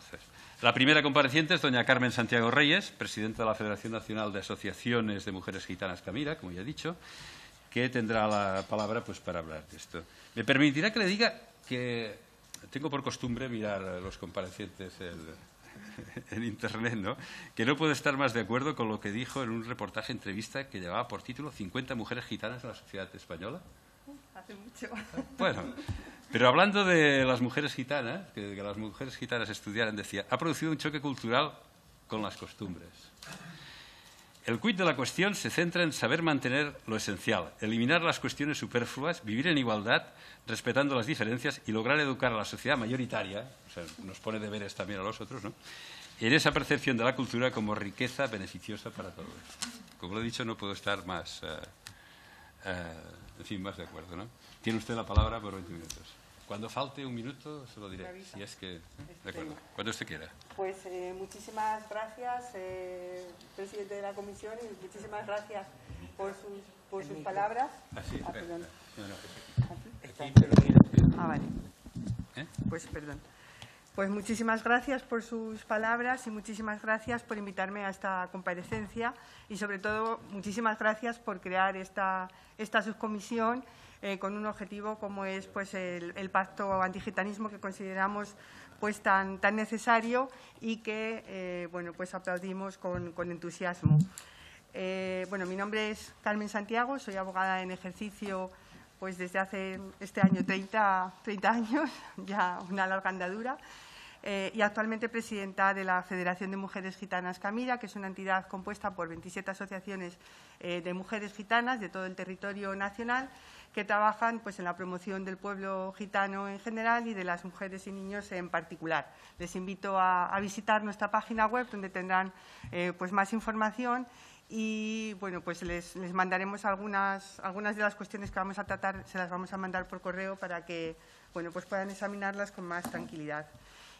voces. La primera compareciente es doña Carmen Santiago Reyes, presidenta de la Federación Nacional de Asociaciones de Mujeres Gitanas Camira, como ya he dicho, que tendrá la palabra pues, para hablar de esto. Me permitirá que le diga que tengo por costumbre mirar a los comparecientes en Internet, ¿no? Que no puedo estar más de acuerdo con lo que dijo en un reportaje, entrevista que llevaba por título 50 mujeres gitanas en la sociedad española. Hace mucho. Bueno, pero hablando de las mujeres gitanas, que las mujeres gitanas estudiaran, decía, ha producido un choque cultural con las costumbres. El quid de la cuestión se centra en saber mantener lo esencial, eliminar las cuestiones superfluas, vivir en igualdad, respetando las diferencias y lograr educar a la sociedad mayoritaria, o sea, nos pone deberes también a los otros, ¿no?, en esa percepción de la cultura como riqueza beneficiosa para todos. Como lo he dicho, no puedo estar más, en fin, más de acuerdo, ¿no? Tiene usted la palabra por 20 minutos. Cuando falte un minuto, se lo diré, si es que... De acuerdo, cuando usted quiera. Pues muchísimas gracias, presidente de la comisión, y muchísimas gracias por sus palabras. Perdón. Vale. Pues perdón. Pues muchísimas gracias por sus palabras y muchísimas gracias por invitarme a esta comparecencia y, sobre todo, muchísimas gracias por crear esta subcomisión con un objetivo como es pues, el pacto antigitanismo, que consideramos pues, tan necesario y que bueno, pues, aplaudimos con entusiasmo. Bueno, mi nombre es Carmen Santiago, soy abogada en ejercicio pues, desde hace este año 30 años, ya una larga andadura, y actualmente presidenta de la Federación de Mujeres Gitanas Camira, que es una entidad compuesta por 27 asociaciones de mujeres gitanas de todo el territorio nacional, que trabajan pues, en la promoción del pueblo gitano en general y de las mujeres y niños en particular. Les invito a visitar nuestra página web, donde tendrán pues, más información. Y bueno, pues les mandaremos algunas de las cuestiones que vamos a tratar, se las vamos a mandar por correo para que bueno, pues puedan examinarlas con más tranquilidad.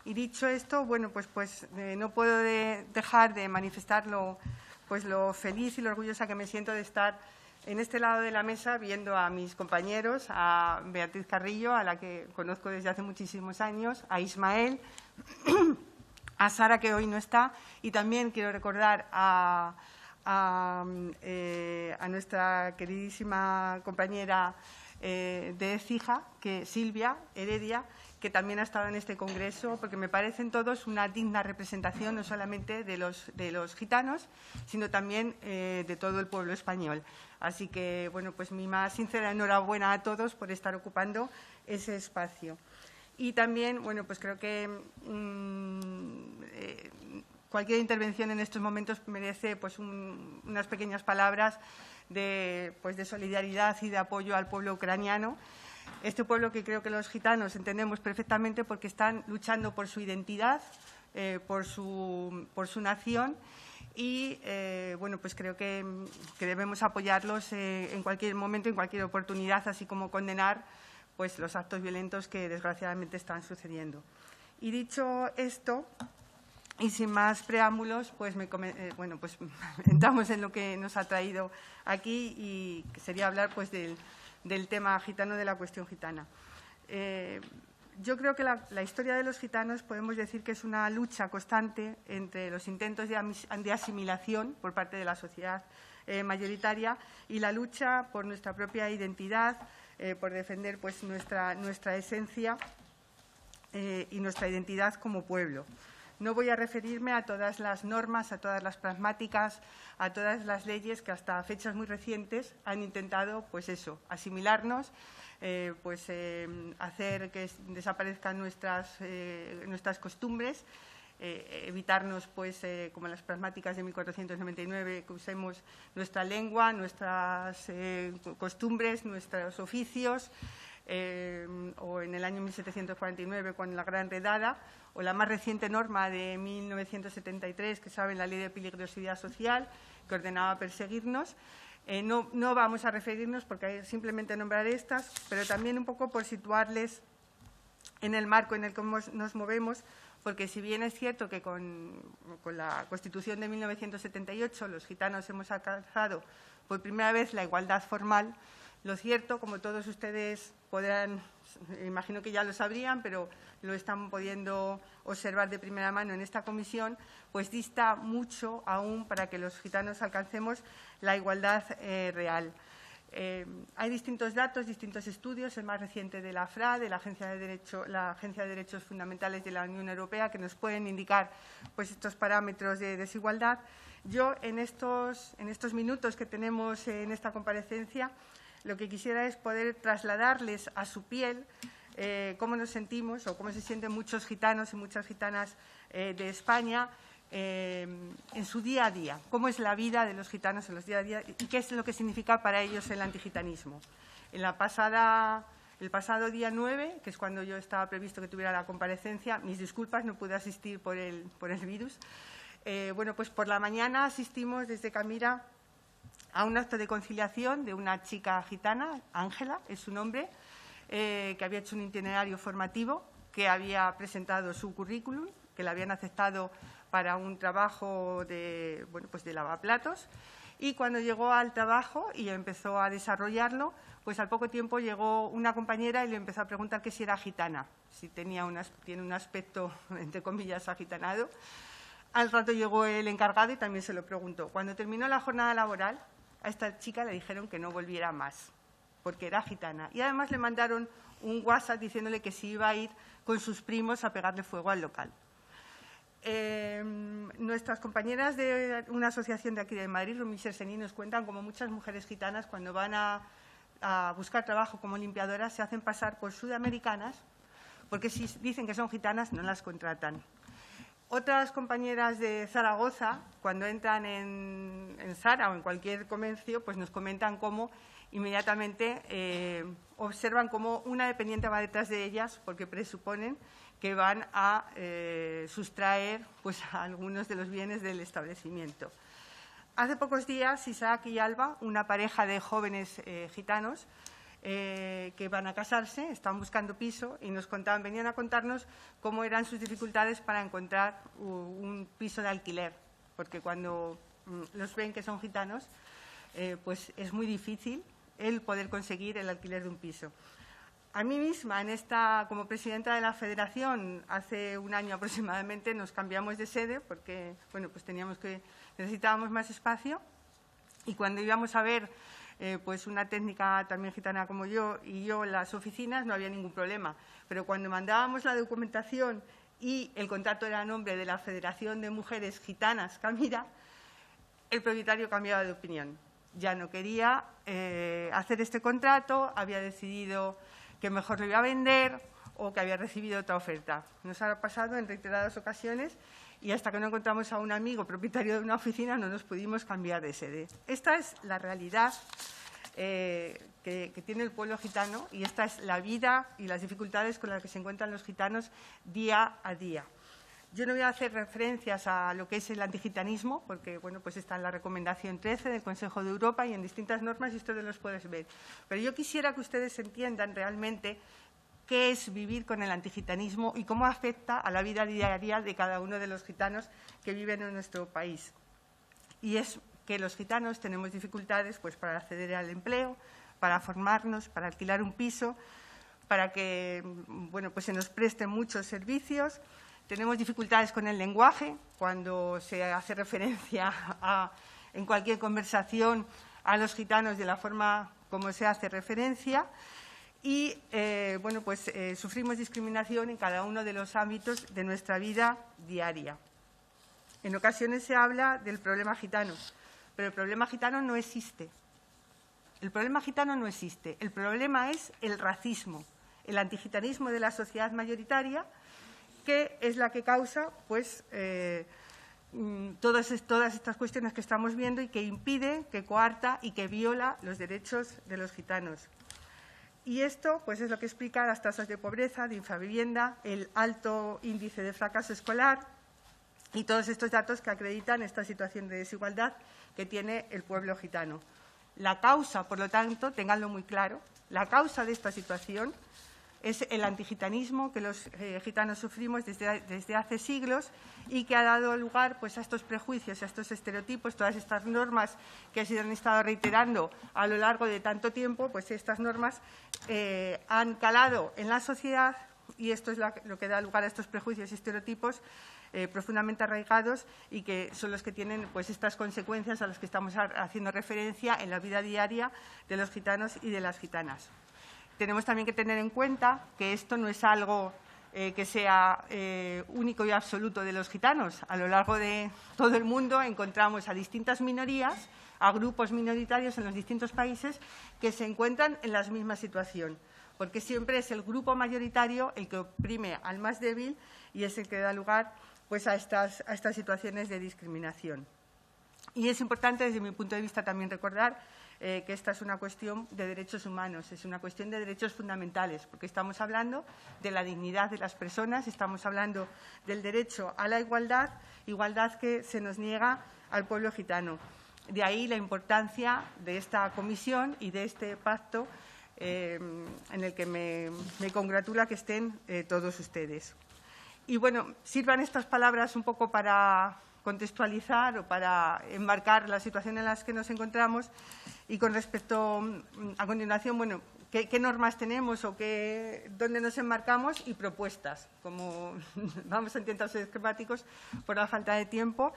Y dicho esto, bueno, pues no puedo dejar de manifestar lo feliz y lo orgullosa que me siento de estar en este lado de la mesa viendo a mis compañeros, a Beatriz Carrillo, a la que conozco desde hace muchísimos años, a Ismael, a Sara, que hoy no está, y también quiero recordar a nuestra queridísima compañera de Écija, Silvia Heredia, que también ha estado en este congreso, porque me parecen todos una digna representación no solamente de los gitanos, sino también de todo el pueblo español. Así que, bueno, pues mi más sincera enhorabuena a todos por estar ocupando ese espacio. Y también, bueno, pues creo que cualquier intervención en estos momentos merece pues, unas pequeñas palabras de solidaridad y de apoyo al pueblo ucraniano. Este pueblo que creo que los gitanos entendemos perfectamente porque están luchando por su identidad, por su nación y, bueno, pues creo que debemos apoyarlos en cualquier momento, en cualquier oportunidad, así como condenar pues, los actos violentos que desgraciadamente están sucediendo. Y dicho esto, y sin más preámbulos, pues, bueno, pues entramos en lo que nos ha traído aquí y que sería hablar pues, del tema gitano, de la cuestión gitana. Yo creo que la historia de los gitanos podemos decir que es una lucha constante entre los intentos de asimilación por parte de la sociedad mayoritaria y la lucha por nuestra propia identidad, por defender pues, nuestra esencia y nuestra identidad como pueblo. No voy a referirme a todas las normas, a todas las pragmáticas, a todas las leyes que hasta fechas muy recientes han intentado, pues eso, asimilarnos, hacer que desaparezcan nuestras costumbres, evitarnos, pues, como las pragmáticas de 1499, que usemos nuestra lengua, nuestras costumbres, nuestros oficios, o en el año 1749 con la Gran Redada, o la más reciente norma de 1973, que saben, la Ley de Peligrosidad Social, que ordenaba perseguirnos. No vamos a referirnos porque simplemente nombraré estas, pero también un poco por situarles en el marco en el que nos movemos, porque si bien es cierto que con la Constitución de 1978 los gitanos hemos alcanzado por primera vez la igualdad formal, Lo cierto, como todos ustedes podrán, imagino que ya lo sabrían, pero lo están pudiendo observar de primera mano en esta comisión, pues dista mucho aún para que los gitanos alcancemos la igualdad real. Hay distintos datos, distintos estudios, el más reciente de la FRA, de la Agencia de Derechos Fundamentales de la Unión Europea, que nos pueden indicar pues, estos parámetros de desigualdad. Yo, en estos minutos que tenemos en esta comparecencia, lo que quisiera es poder trasladarles a su piel cómo nos sentimos o cómo se sienten muchos gitanos y muchas gitanas de España en su día a día, cómo es la vida de los gitanos en los día a día y qué es lo que significa para ellos el antigitanismo. El pasado día 9, que es cuando yo estaba previsto que tuviera la comparecencia, mis disculpas, no pude asistir por el virus. Bueno, pues por la mañana asistimos desde Camira a un acto de conciliación de una chica gitana, Ángela, es su nombre, que había hecho un itinerario formativo, que había presentado su currículum, que la habían aceptado para un trabajo de lavaplatos, y cuando llegó al trabajo y empezó a desarrollarlo, pues al poco tiempo llegó una compañera y le empezó a preguntar que si era gitana, si tiene un aspecto, entre comillas, agitanado. Al rato llegó el encargado y también se lo preguntó. Cuando terminó la jornada laboral, a esta chica le dijeron que no volviera más, porque era gitana. Y además le mandaron un WhatsApp diciéndole que si iba a ir con sus primos a pegarle fuego al local. Nuestras compañeras de una asociación de aquí de Madrid, Rumiser Sení, nos cuentan como muchas mujeres gitanas, cuando van a buscar trabajo como limpiadoras, se hacen pasar por sudamericanas, porque si dicen que son gitanas, no las contratan. Otras compañeras de Zaragoza, cuando entran en Zara o en cualquier comercio, pues nos comentan cómo inmediatamente observan cómo una dependiente va detrás de ellas porque presuponen que van a sustraer pues, a algunos de los bienes del establecimiento. Hace pocos días, Isaac y Alba, una pareja de jóvenes gitanos, que van a casarse, están buscando piso y venían a contarnos cómo eran sus dificultades para encontrar un piso de alquiler, porque cuando los ven que son gitanos, pues es muy difícil el poder conseguir el alquiler de un piso. A mí misma, como presidenta de la federación, hace un año aproximadamente nos cambiamos de sede porque bueno, pues necesitábamos más espacio y cuando íbamos a ver pues una técnica también gitana como yo y yo en las oficinas no había ningún problema. Pero cuando mandábamos la documentación y el contrato era a nombre de la Federación de Mujeres Gitanas Camira, el propietario cambiaba de opinión. Ya no quería hacer este contrato, había decidido que mejor lo iba a vender o que había recibido otra oferta. Nos ha pasado en reiteradas ocasiones y hasta que no encontramos a un amigo propietario de una oficina no nos pudimos cambiar de sede. Esta es la realidad que tiene el pueblo gitano y esta es la vida y las dificultades con las que se encuentran los gitanos día a día. Yo no voy a hacer referencias a lo que es el antigitanismo, porque bueno, pues está en la recomendación 13 del Consejo de Europa y en distintas normas y ustedes los pueden ver. Pero yo quisiera que ustedes entiendan realmente qué es vivir con el antigitanismo y cómo afecta a la vida diaria de cada uno de los gitanos que viven en nuestro país. Y es que los gitanos tenemos dificultades pues, para acceder al empleo, para formarnos, para alquilar un piso, para que bueno, pues se nos presten muchos servicios. Tenemos dificultades con el lenguaje, cuando se hace referencia en cualquier conversación a los gitanos de la forma como se hace referencia. Y bueno, pues sufrimos discriminación en cada uno de los ámbitos de nuestra vida diaria. En ocasiones se habla del problema gitano, pero el problema gitano no existe. El problema gitano no existe. El problema es el racismo, el antigitanismo de la sociedad mayoritaria, que es la que causa pues, todas estas cuestiones que estamos viendo y que impide, que coarta y que viola los derechos de los gitanos. Y esto pues, es lo que explica las tasas de pobreza, de infravivienda, el alto índice de fracaso escolar y todos estos datos que acreditan esta situación de desigualdad que tiene el pueblo gitano. La causa, por lo tanto, ténganlo muy claro, la causa de esta situación es el antigitanismo que los gitanos sufrimos desde hace siglos y que ha dado lugar pues, a estos prejuicios, a estos estereotipos, todas estas normas que se han estado reiterando a lo largo de tanto tiempo, pues estas normas han calado en la sociedad y esto es lo que da lugar a estos prejuicios y estereotipos profundamente arraigados y que son los que tienen pues, estas consecuencias a las que estamos haciendo referencia en la vida diaria de los gitanos y de las gitanas. Tenemos también que tener en cuenta que esto no es algo que sea único y absoluto de los gitanos. A lo largo de todo el mundo encontramos a distintas minorías, a grupos minoritarios en los distintos países que se encuentran en la misma situación, porque siempre es el grupo mayoritario el que oprime al más débil y es el que da lugar pues, a estas situaciones de discriminación. Y es importante, desde mi punto de vista, también recordar que esta es una cuestión de derechos humanos, es una cuestión de derechos fundamentales, porque estamos hablando de la dignidad de las personas, estamos hablando del derecho a la igualdad, igualdad que se nos niega al pueblo gitano. De ahí la importancia de esta comisión y de este pacto en el que me congratula que estén todos ustedes. Y bueno, sirvan estas palabras un poco para contextualizar o para enmarcar la situación en la que nos encontramos y con respecto a continuación, bueno, qué normas tenemos o dónde nos enmarcamos y propuestas. Como vamos a intentar ser esquemáticos por la falta de tiempo.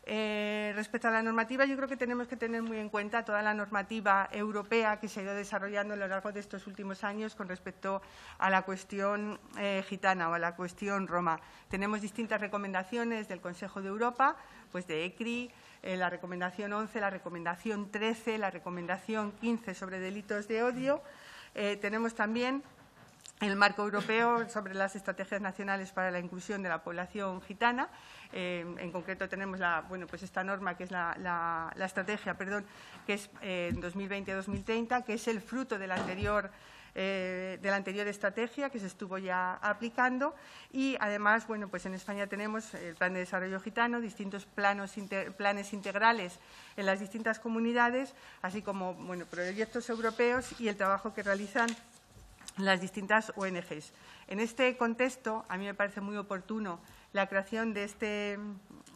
Respecto a la normativa, yo creo que tenemos que tener muy en cuenta toda la normativa europea que se ha ido desarrollando a lo largo de estos últimos años con respecto a la cuestión gitana o a la cuestión roma. Tenemos distintas recomendaciones del Consejo de Europa, pues de ECRI, la recomendación 11, la recomendación 13, la recomendación 15 sobre delitos de odio. Tenemos también el marco europeo sobre las estrategias nacionales para la inclusión de la población gitana. En concreto tenemos esta norma que es la estrategia, que es 2020-2030, que es el fruto de la anterior estrategia que se estuvo ya aplicando y además, bueno, pues en España tenemos el Plan de Desarrollo Gitano, distintos planes integrales en las distintas comunidades, así como, bueno, proyectos europeos y el trabajo que realizan las distintas ONGs. En este contexto, a mí me parece muy oportuno la creación de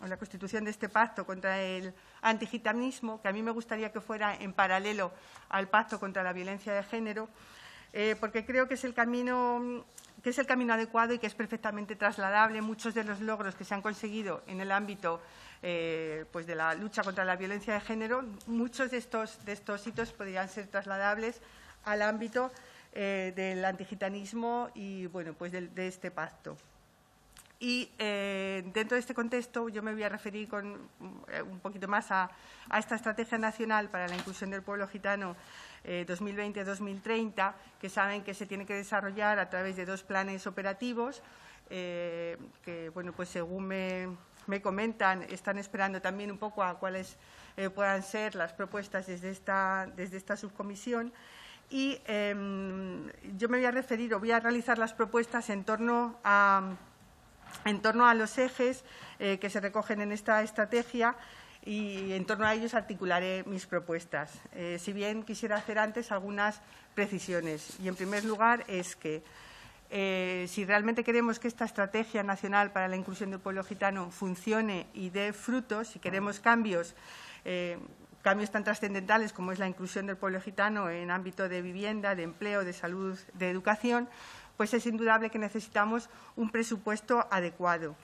la constitución de este pacto contra el antigitanismo, que a mí me gustaría que fuera en paralelo al pacto contra la violencia de género, porque creo que es el camino adecuado y que es perfectamente trasladable. Muchos de los logros que se han conseguido en el ámbito pues de la lucha contra la violencia de género, muchos de estos hitos podrían ser trasladables al ámbito del antigitanismo y bueno, pues de este pacto. Y dentro de este contexto yo me voy a referir un poquito más a esta Estrategia Nacional para la Inclusión del Pueblo Gitano 2020-2030, que saben que se tiene que desarrollar a través de 2 planes operativos que, bueno, pues según me comentan, están esperando también un poco a cuáles puedan ser las propuestas desde esta subcomisión. Y yo me voy a referir o voy a realizar las propuestas en torno a los ejes que se recogen en esta estrategia y en torno a ellos articularé mis propuestas. Si bien quisiera hacer antes algunas precisiones. Y en primer lugar es que si realmente queremos que esta Estrategia Nacional para la Inclusión del Pueblo Gitano funcione y dé frutos, si queremos cambios tan trascendentales como es la inclusión del pueblo gitano en ámbito de vivienda, de empleo, de salud, de educación, pues es indudable que necesitamos un presupuesto adecuado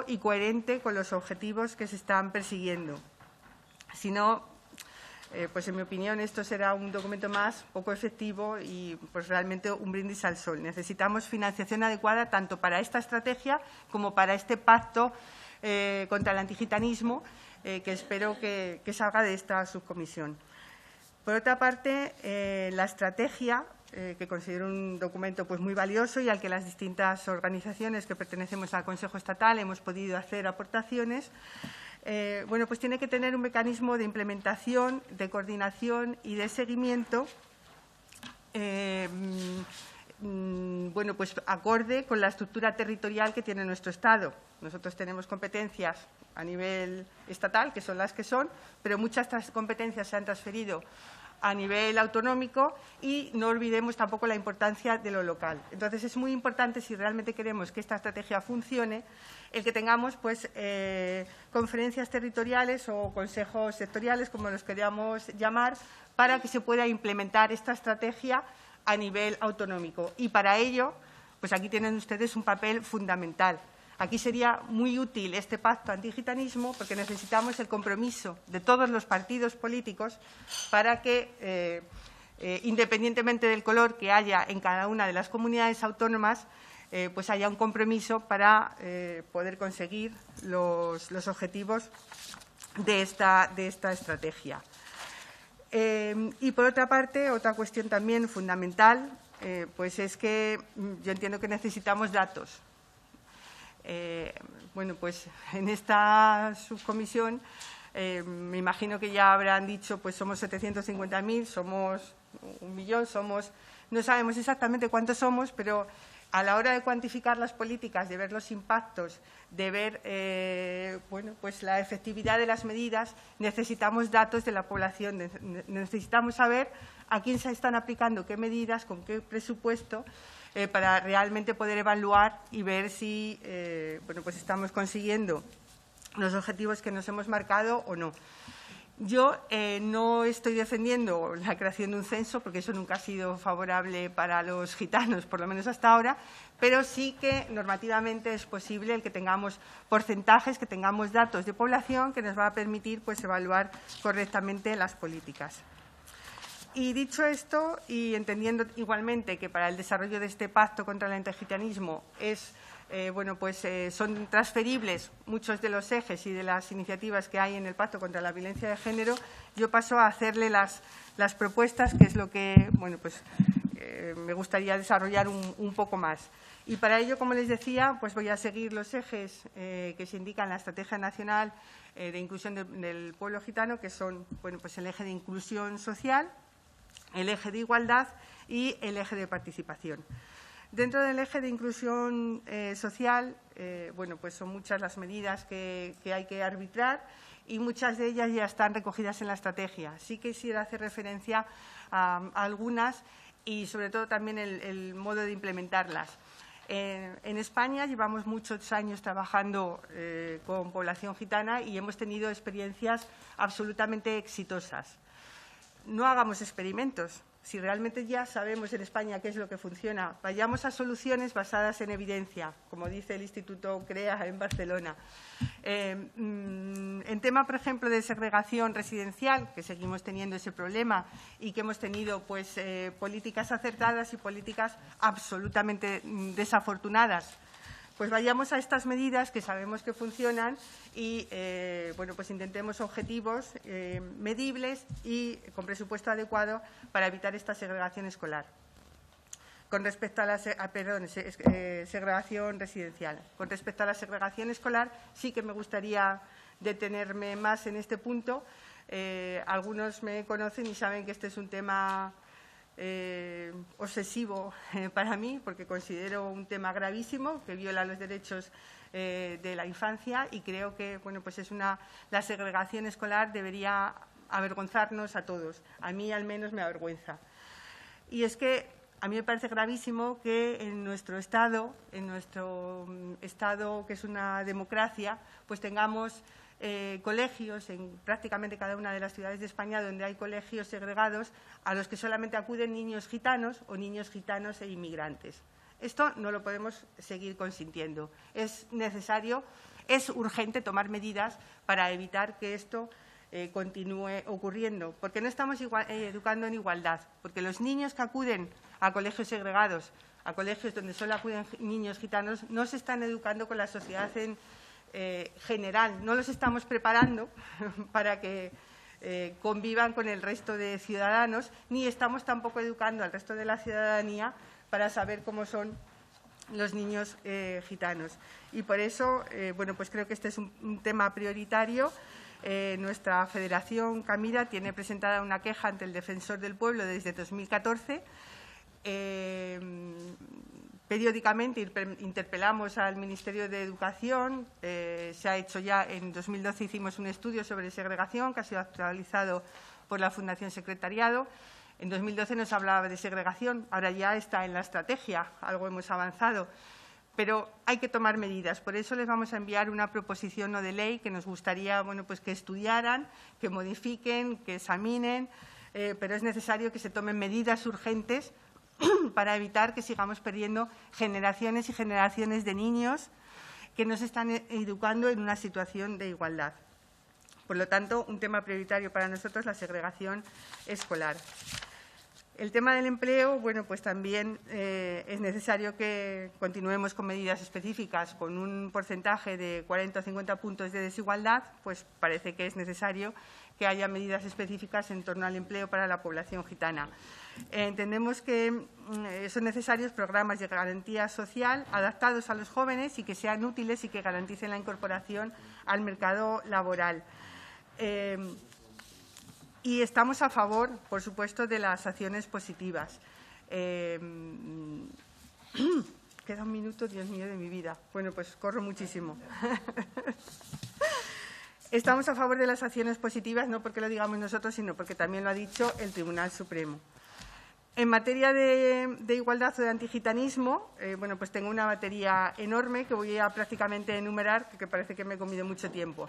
y coherente con los objetivos que se están persiguiendo. Si no, pues en mi opinión esto será un documento más poco efectivo y pues realmente un brindis al sol. Necesitamos financiación adecuada tanto para esta estrategia como para este pacto contra el antigitanismo que espero que salga de esta subcomisión. Por otra parte, la estrategia, que considero un documento pues, muy valioso y al que las distintas organizaciones que pertenecemos al Consejo Estatal hemos podido hacer aportaciones, bueno, pues tiene que tener un mecanismo de implementación, de coordinación y de seguimiento bueno, pues acorde con la estructura territorial que tiene nuestro Estado. Nosotros tenemos competencias a nivel estatal, que son las que son, pero muchas de estas competencias se han transferido a nivel autonómico y no olvidemos tampoco la importancia de lo local. Entonces, es muy importante, si realmente queremos que esta estrategia funcione, el que tengamos pues, conferencias territoriales o consejos sectoriales, como los queríamos llamar, para que se pueda implementar esta estrategia a nivel autonómico. Y para ello, pues aquí tienen ustedes un papel fundamental. Aquí sería muy útil este pacto antigitanismo porque necesitamos el compromiso de todos los partidos políticos para que, independientemente del color que haya en cada una de las comunidades autónomas, pues haya un compromiso para poder conseguir los objetivos de esta estrategia. Y, por otra parte, otra cuestión también fundamental, pues es que yo entiendo que necesitamos datos. Bueno, pues en esta subcomisión me imagino que ya habrán dicho, pues somos 750.000, somos 1 millón, no sabemos exactamente cuántos somos, pero a la hora de cuantificar las políticas, de ver los impactos, de ver bueno, pues la efectividad de las medidas, necesitamos datos de la población, necesitamos saber a quién se están aplicando qué medidas, con qué presupuesto, para realmente poder evaluar y ver si bueno, pues estamos consiguiendo los objetivos que nos hemos marcado o no. Yo no estoy defendiendo la creación de un censo, porque eso nunca ha sido favorable para los gitanos, por lo menos hasta ahora, pero sí que normativamente es posible el que tengamos porcentajes, que tengamos datos de población que nos va a permitir pues, evaluar correctamente las políticas. Y dicho esto, y entendiendo igualmente que para el desarrollo de este pacto contra el antigitanismo bueno, pues, son transferibles muchos de los ejes y de las iniciativas que hay en el Pacto contra la Violencia de Género, yo paso a hacerle las propuestas, que es lo que bueno, pues, me gustaría desarrollar un poco más. Y para ello, como les decía, pues voy a seguir los ejes que se indican en la Estrategia Nacional de Inclusión del Pueblo Gitano, que son bueno, pues el eje de inclusión social, el eje de igualdad y el eje de participación. Dentro del eje de inclusión social, bueno, pues son muchas las medidas que hay que arbitrar y muchas de ellas ya están recogidas en la estrategia. Sí quisiera hacer referencia a algunas y, sobre todo, también el modo de implementarlas. En España llevamos muchos años trabajando con población gitana y hemos tenido experiencias absolutamente exitosas. No hagamos experimentos. Si realmente ya sabemos en España qué es lo que funciona, vayamos a soluciones basadas en evidencia, como dice el Instituto CREA en Barcelona. En tema, por ejemplo, de segregación residencial, que seguimos teniendo ese problema y que hemos tenido pues, políticas acertadas y políticas absolutamente desafortunadas, pues vayamos a estas medidas que sabemos que funcionan y bueno, pues intentemos objetivos medibles y con presupuesto adecuado para evitar esta segregación escolar. Con respecto a la segregación residencial. Con respecto a la segregación escolar, sí que me gustaría detenerme más en este punto. Algunos me conocen y saben que este es un tema obsesivo para mí, porque considero un tema gravísimo que viola los derechos de la infancia y creo que bueno, pues la segregación escolar debería avergonzarnos a todos. A mí al menos me avergüenza. Y es que a mí me parece gravísimo que en nuestro Estado que es una democracia, pues tengamos colegios en prácticamente cada una de las ciudades de España donde hay colegios segregados a los que solamente acuden niños gitanos o niños gitanos e inmigrantes. Esto no lo podemos seguir consintiendo. Es necesario, es urgente tomar medidas para evitar que esto continúe ocurriendo, porque no estamos educando en igualdad, porque los niños que acuden a colegios segregados, a colegios donde solo acuden niños gitanos, no se están educando con la sociedad en general, no los estamos preparando para que convivan con el resto de ciudadanos, ni estamos tampoco educando al resto de la ciudadanía para saber cómo son los niños gitanos. Y por eso, bueno, pues creo que este es un tema prioritario. Nuestra Federación Camira tiene presentada una queja ante el Defensor del Pueblo desde 2014. Periódicamente interpelamos al Ministerio de Educación. Se ha hecho ya, en 2012 hicimos un estudio sobre segregación que ha sido actualizado por la Fundación Secretariado. En 2012 nos hablaba de segregación, ahora ya está en la estrategia, algo hemos avanzado. Pero hay que tomar medidas. Por eso les vamos a enviar una proposición no de ley que nos gustaría pues que estudiaran, que modifiquen, que examinen, pero es necesario que se tomen medidas urgentes para evitar que sigamos perdiendo generaciones y generaciones de niños que no se están educando en una situación de igualdad. Por lo tanto, un tema prioritario para nosotros es la segregación escolar. El tema del empleo, bueno, pues también es necesario que continuemos con medidas específicas. Con un porcentaje de 40 o 50 puntos de desigualdad, pues parece que es necesario que haya medidas específicas en torno al empleo para la población gitana. Entendemos que son necesarios programas de garantía social adaptados a los jóvenes y que sean útiles y que garanticen la incorporación al mercado laboral. Y estamos a favor, por supuesto, de las acciones positivas. Queda un minuto, Dios mío, de mi vida. Bueno, pues corro muchísimo. Estamos a favor de las acciones positivas, no porque lo digamos nosotros, sino porque también lo ha dicho el Tribunal Supremo. En materia de igualdad o de antigitanismo, bueno, pues tengo una batería enorme que voy a prácticamente enumerar, porque parece que me he comido mucho tiempo.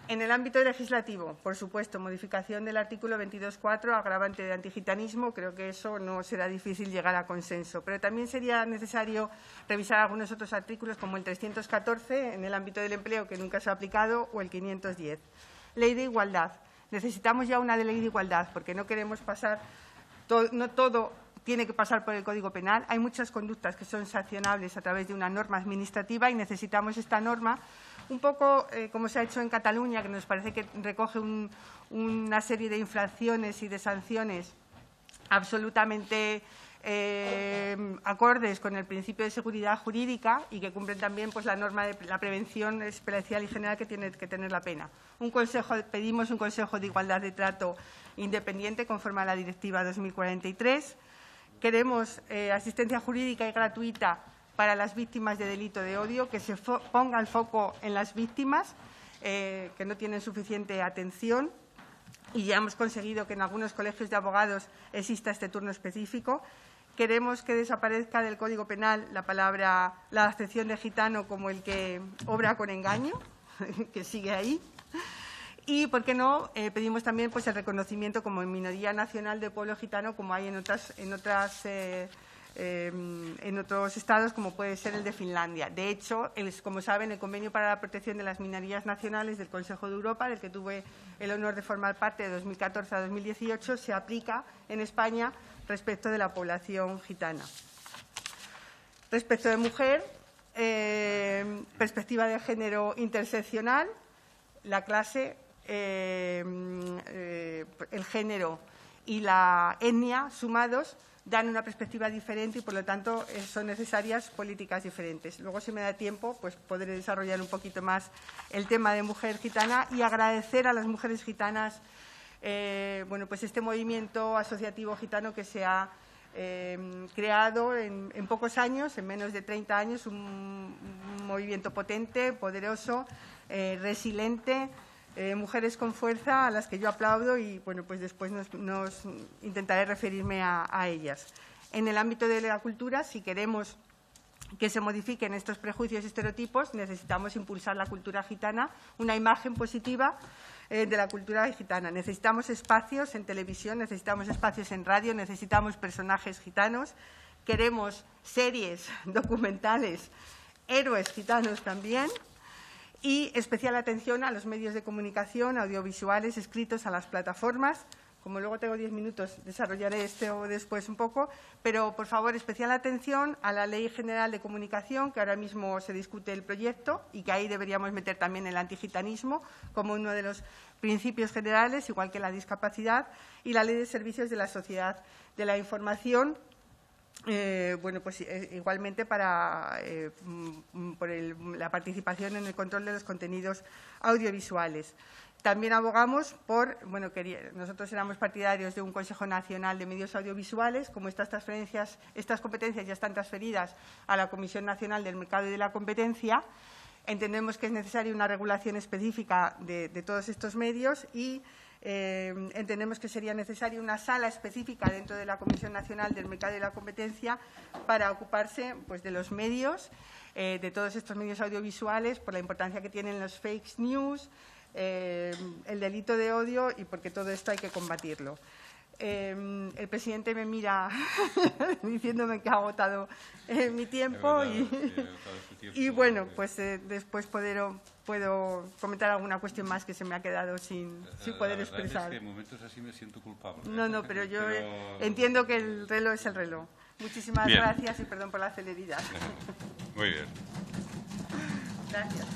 En el ámbito legislativo, por supuesto, modificación del artículo 22.4, agravante de antigitanismo, creo que eso no será difícil llegar a consenso. Pero también sería necesario revisar algunos otros artículos, como el 314, en el ámbito del empleo, que nunca se ha aplicado, o el 510. Ley de igualdad. Necesitamos ya una ley de igualdad, porque no queremos pasar, no todo tiene que pasar por el Código Penal. Hay muchas conductas que son sancionables a través de una norma administrativa y necesitamos esta norma, un poco como se ha hecho en Cataluña, que nos parece que recoge una serie de infracciones y de sanciones absolutamente acordes con el principio de seguridad jurídica y que cumplen también pues, la norma de la prevención especial y general que tiene que tener la pena. Pedimos un Consejo de Igualdad de Trato independiente conforme a la Directiva 2043. Queremos asistencia jurídica y gratuita para las víctimas de delito de odio, que se ponga el foco en las víctimas que no tienen suficiente atención, y ya hemos conseguido que en algunos colegios de abogados exista este turno específico. Queremos que desaparezca del Código Penal la acepción de gitano como el que obra con engaño, que sigue ahí. Y, ¿por qué no?, pedimos también pues, el reconocimiento como minoría nacional del pueblo gitano, como hay en otros estados, como puede ser el de Finlandia. De hecho, como saben, el Convenio para la Protección de las Minorías Nacionales del Consejo de Europa, del que tuve el honor de formar parte de 2014 a 2018, se aplica en España respecto de la población gitana. Respecto de mujer, perspectiva de género interseccional, la clase, el género y la etnia sumados dan una perspectiva diferente y, por lo tanto, son necesarias políticas diferentes. Luego, si me da tiempo, pues podré desarrollar un poquito más el tema de mujer gitana y agradecer a las mujeres gitanas bueno, pues este movimiento asociativo gitano que se ha creado en pocos años, en menos de 30 años, un movimiento potente, poderoso, resiliente, mujeres con fuerza a las que yo aplaudo y, bueno, pues después nos intentaré referirme a ellas. En el ámbito de la cultura, si queremos que se modifiquen estos prejuicios y estereotipos, necesitamos impulsar la cultura gitana, una imagen positiva de la cultura gitana. Necesitamos espacios en televisión, necesitamos espacios en radio, necesitamos personajes gitanos, queremos series, documentales, héroes gitanos también, y especial atención a los medios de comunicación, audiovisuales, escritos, a las plataformas. Como luego tengo 10 minutos, desarrollaré esto después un poco, pero, por favor, especial atención a la Ley General de Comunicación, que ahora mismo se discute el proyecto y que ahí deberíamos meter también el antigitanismo como uno de los principios generales, igual que la discapacidad, y la Ley de Servicios de la Sociedad de la Información, bueno, pues igualmente por la participación en el control de los contenidos audiovisuales. También abogamos por, bueno, nosotros éramos partidarios de un Consejo Nacional de Medios Audiovisuales. Como estas competencias ya están transferidas a la Comisión Nacional del Mercado y de la Competencia, entendemos que es necesaria una regulación específica de todos estos medios y Entendemos que sería necesaria una sala específica dentro de la Comisión Nacional del Mercado y la Competencia para ocuparse pues, de los medios, de todos estos medios audiovisuales, por la importancia que tienen los fake news, el delito de odio y porque todo esto hay que combatirlo. El presidente me mira diciéndome que ha agotado mi tiempo y bueno, pues después puedo comentar alguna cuestión más que se me ha quedado sin poder expresar. Es que en momentos así me siento culpable. No, pero yo entiendo que el reloj es el reloj. Muchísimas gracias y perdón por la celeridad. Muy bien. Gracias.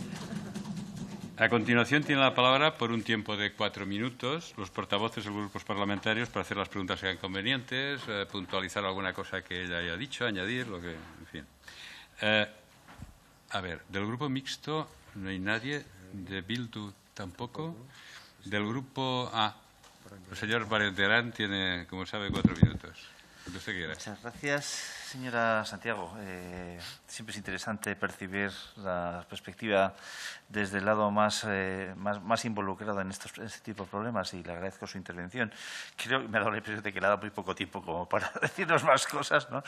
A continuación tiene la palabra por un tiempo de 4 minutos los portavoces de los grupos parlamentarios para hacer las preguntas que sean convenientes, puntualizar alguna cosa que ella haya dicho, añadir, lo que, en fin. A ver, del grupo mixto no hay nadie, de Bildu tampoco, del grupo A. El señor Barenterán tiene, como sabe, 4 minutos. Lo que usted quiera. Muchas gracias, señora Santiago. Siempre es interesante percibir la perspectiva desde el lado más involucrado en este tipo de problemas y le agradezco su intervención. Creo que me ha dado la impresión de que le ha dado muy poco tiempo como para decirnos más cosas, ¿no?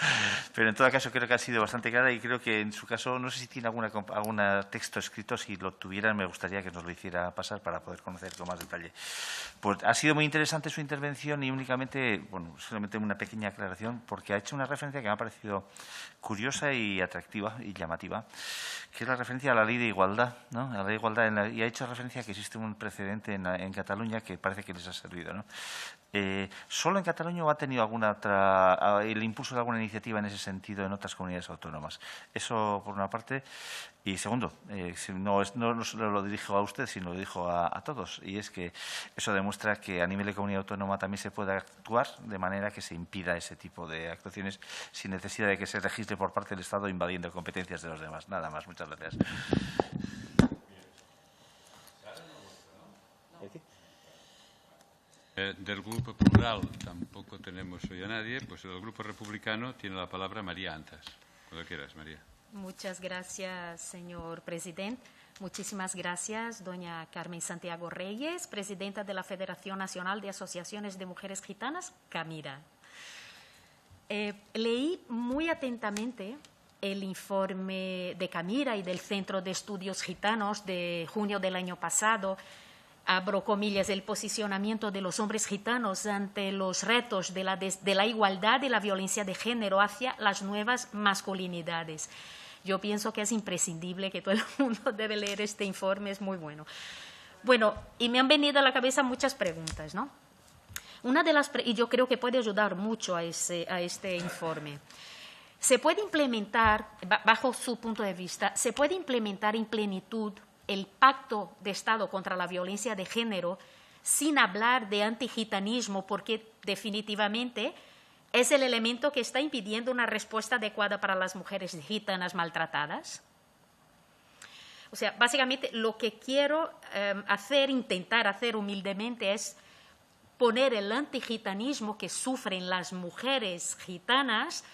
Pero en todo caso creo que ha sido bastante clara y creo que en su caso, no sé si tiene algún texto escrito, si lo tuvieran me gustaría que nos lo hiciera pasar para poder conocer con más detalle. Pues ha sido muy interesante su intervención y únicamente, bueno, solamente una pequeña aclaración porque ha hecho una referencia que me ha parecido curiosa y atractiva y llamativa, que es la referencia a la ley de igualdad, ¿no? A la ley de igualdad y ha hecho referencia a que existe un precedente en Cataluña que parece que les ha servido, ¿no? ¿Solo en Cataluña o ha tenido el impulso de alguna iniciativa en ese sentido en otras comunidades autónomas? Eso por una parte. Y segundo, no solo lo dirijo a usted, sino lo dirijo a todos. Y es que eso demuestra que a nivel de comunidad autónoma también se puede actuar de manera que se impida ese tipo de actuaciones sin necesidad de que se registre por parte del Estado invadiendo competencias de los demás. Nada más. Muchas gracias. Del Grupo Plural tampoco tenemos hoy a nadie, pues el Grupo Republicano tiene la palabra María Antas. Cuando quieras, María. Muchas gracias, señor presidente. Muchísimas gracias, doña Carmen Santiago Reyes, presidenta de la Federación Nacional de Asociaciones de Mujeres Gitanas, Camira. Leí muy atentamente el informe de Camira y del Centro de Estudios Gitanos de junio del año pasado. Abro comillas, el posicionamiento de los hombres gitanos ante los retos de la igualdad y la violencia de género hacia las nuevas masculinidades. Yo pienso que es imprescindible, que todo el mundo debe leer este informe, es muy bueno. Bueno, y me han venido a la cabeza muchas preguntas, ¿no? Y yo creo que puede ayudar mucho a este informe. ¿Se puede implementar, bajo su punto de vista, se puede implementar en plenitud el Pacto de Estado contra la Violencia de Género sin hablar de antigitanismo, porque definitivamente es el elemento que está impidiendo una respuesta adecuada para las mujeres gitanas maltratadas? O sea, básicamente lo que quiero intentar hacer humildemente es poner el antigitanismo que sufren las mujeres gitanas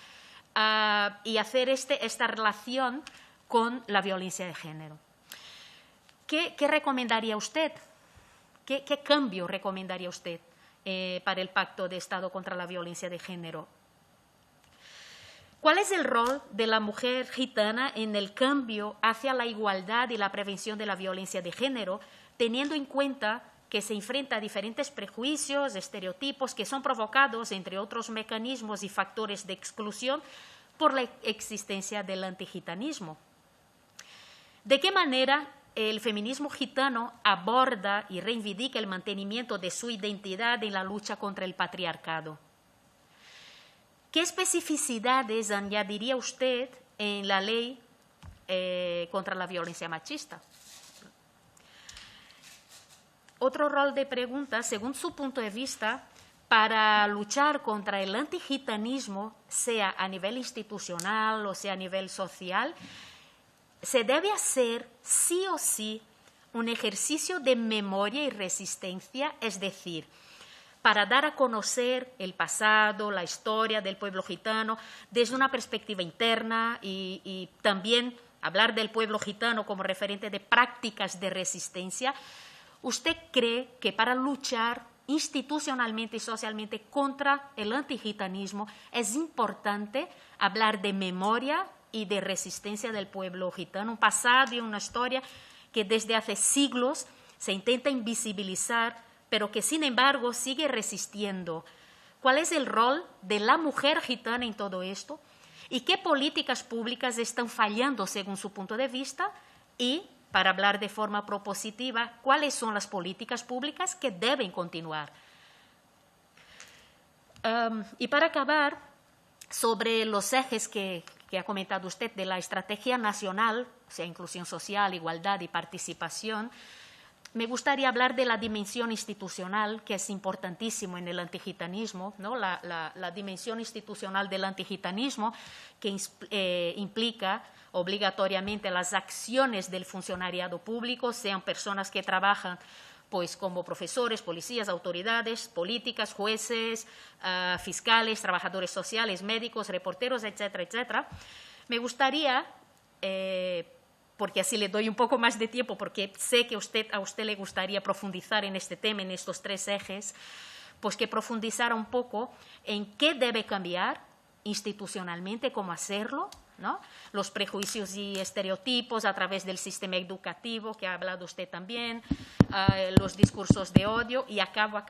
y hacer esta relación con la violencia de género. ¿Qué recomendaría usted? ¿Qué cambio recomendaría usted para el Pacto de Estado contra la Violencia de Género? ¿Cuál es el rol de la mujer gitana en el cambio hacia la igualdad y la prevención de la violencia de género, teniendo en cuenta que se enfrenta a diferentes prejuicios, estereotipos que son provocados, entre otros mecanismos y factores de exclusión, por la existencia del antigitanismo? ¿De qué manera el feminismo gitano aborda y reivindica el mantenimiento de su identidad en la lucha contra el patriarcado? ¿Qué especificidades añadiría usted en la ley contra la violencia machista? Otro rol de pregunta, según su punto de vista, para luchar contra el antigitanismo, sea a nivel institucional o sea a nivel social, se debe hacer sí o sí un ejercicio de memoria y resistencia, es decir, para dar a conocer el pasado, la historia del pueblo gitano desde una perspectiva interna y también hablar del pueblo gitano como referente de prácticas de resistencia. ¿Usted cree que para luchar institucionalmente y socialmente contra el antigitanismo, es importante hablar de memoria y de resistencia del pueblo gitano, un pasado y una historia que desde hace siglos se intenta invisibilizar, pero que sin embargo sigue resistiendo. ¿Cuál es el rol de la mujer gitana en todo esto? ¿Y qué políticas públicas están fallando según su punto de vista? Y, para hablar de forma propositiva, ¿cuáles son las políticas públicas que deben continuar? Y para acabar, sobre los ejes que ha comentado usted de la estrategia nacional, o sea, inclusión social, igualdad y participación, me gustaría hablar de la dimensión institucional, que es importantísimo en el antigitanismo, ¿no? La dimensión institucional del antigitanismo, que implica obligatoriamente las acciones del funcionariado público, sean personas que trabajan pues, como profesores, policías, autoridades políticas, jueces, fiscales, trabajadores sociales, médicos, reporteros, etcétera, etcétera. Me gustaría, porque así le doy un poco más de tiempo, porque sé que a usted le gustaría profundizar en este tema, en estos tres ejes, pues que profundizara un poco en qué debe cambiar institucionalmente, cómo hacerlo, ¿no? Los prejuicios y estereotipos a través del sistema educativo, que ha hablado usted también, los discursos de odio y acabo,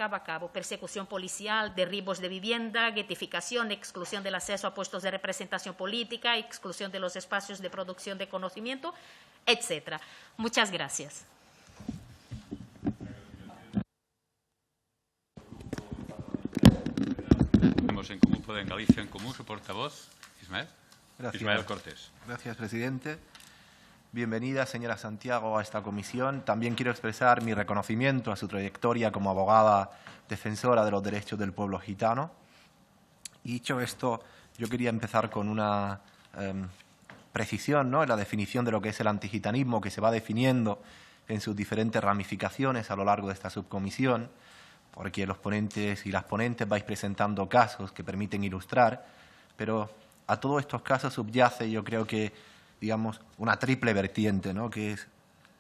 persecución policial, derribos de vivienda, guetificación, exclusión del acceso a puestos de representación política, exclusión de los espacios de producción de conocimiento, etcétera. Muchas gracias. En Común Podem Galicia, en Común, su portavoz, Ismael. Gracias. Ismael Cortés. Gracias, presidente. Bienvenida, señora Santiago, a esta comisión. También quiero expresar mi reconocimiento a su trayectoria como abogada defensora de los derechos del pueblo gitano. Y dicho esto, yo quería empezar con una precisión, ¿no?, en la definición de lo que es el antigitanismo, que se va definiendo en sus diferentes ramificaciones a lo largo de esta subcomisión, porque los ponentes y las ponentes vais presentando casos que permiten ilustrar, pero a todos estos casos subyace, yo creo que, digamos, una triple vertiente, ¿no?, que es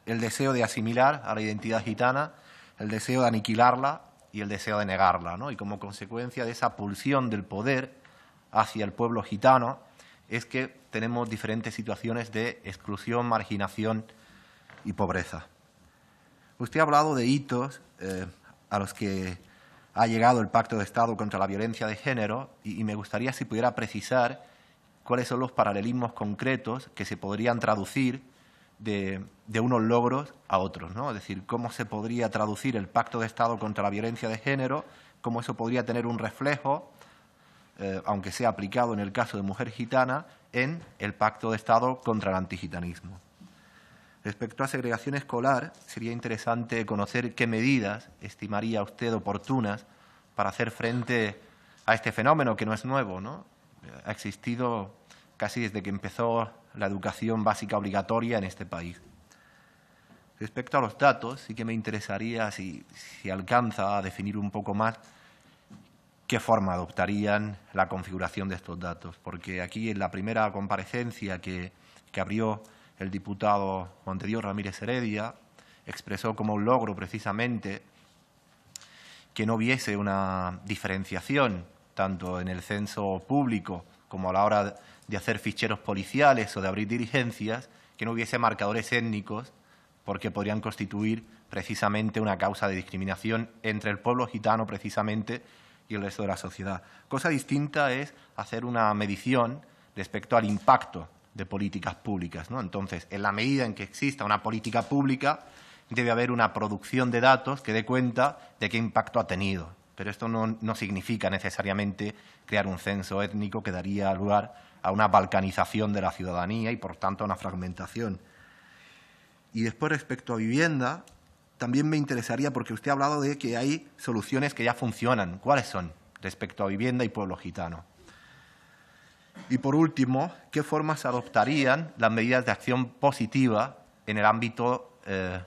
el deseo de asimilar a la identidad gitana, el deseo de aniquilarla y el deseo de negarla, ¿no? Y como consecuencia de esa pulsión del poder hacia el pueblo gitano es que tenemos diferentes situaciones de exclusión, marginación y pobreza. Usted ha hablado de hitos a los que ha llegado el Pacto de Estado contra la Violencia de Género y me gustaría si pudiera precisar cuáles son los paralelismos concretos que se podrían traducir de unos logros a otros, ¿no? Es decir, cómo se podría traducir el Pacto de Estado contra la Violencia de Género, cómo eso podría tener un reflejo, aunque sea aplicado en el caso de mujer gitana, en el Pacto de Estado contra el antigitanismo. Respecto a segregación escolar, sería interesante conocer qué medidas estimaría usted oportunas para hacer frente a este fenómeno, que no es nuevo, ¿no? Ha existido casi desde que empezó la educación básica obligatoria en este país. Respecto a los datos, sí que me interesaría si alcanza a definir un poco más qué forma adoptarían la configuración de estos datos, porque aquí en la primera comparecencia que abrió el diputado Juan de Dios Ramírez Heredia, expresó como un logro precisamente que no hubiese una diferenciación tanto en el censo público como a la hora de hacer ficheros policiales o de abrir diligencias, que no hubiese marcadores étnicos porque podrían constituir precisamente una causa de discriminación entre el pueblo gitano precisamente y el resto de la sociedad. Cosa distinta es hacer una medición respecto al impacto de políticas públicas, ¿no? Entonces, en la medida en que exista una política pública, debe haber una producción de datos que dé cuenta de qué impacto ha tenido. Pero esto no significa necesariamente crear un censo étnico que daría lugar a una balcanización de la ciudadanía y, por tanto, a una fragmentación. Y después, respecto a vivienda, también me interesaría, porque usted ha hablado de que hay soluciones que ya funcionan. ¿Cuáles son respecto a vivienda y pueblo gitano? Y, por último, ¿qué formas adoptarían las medidas de acción positiva en el ámbito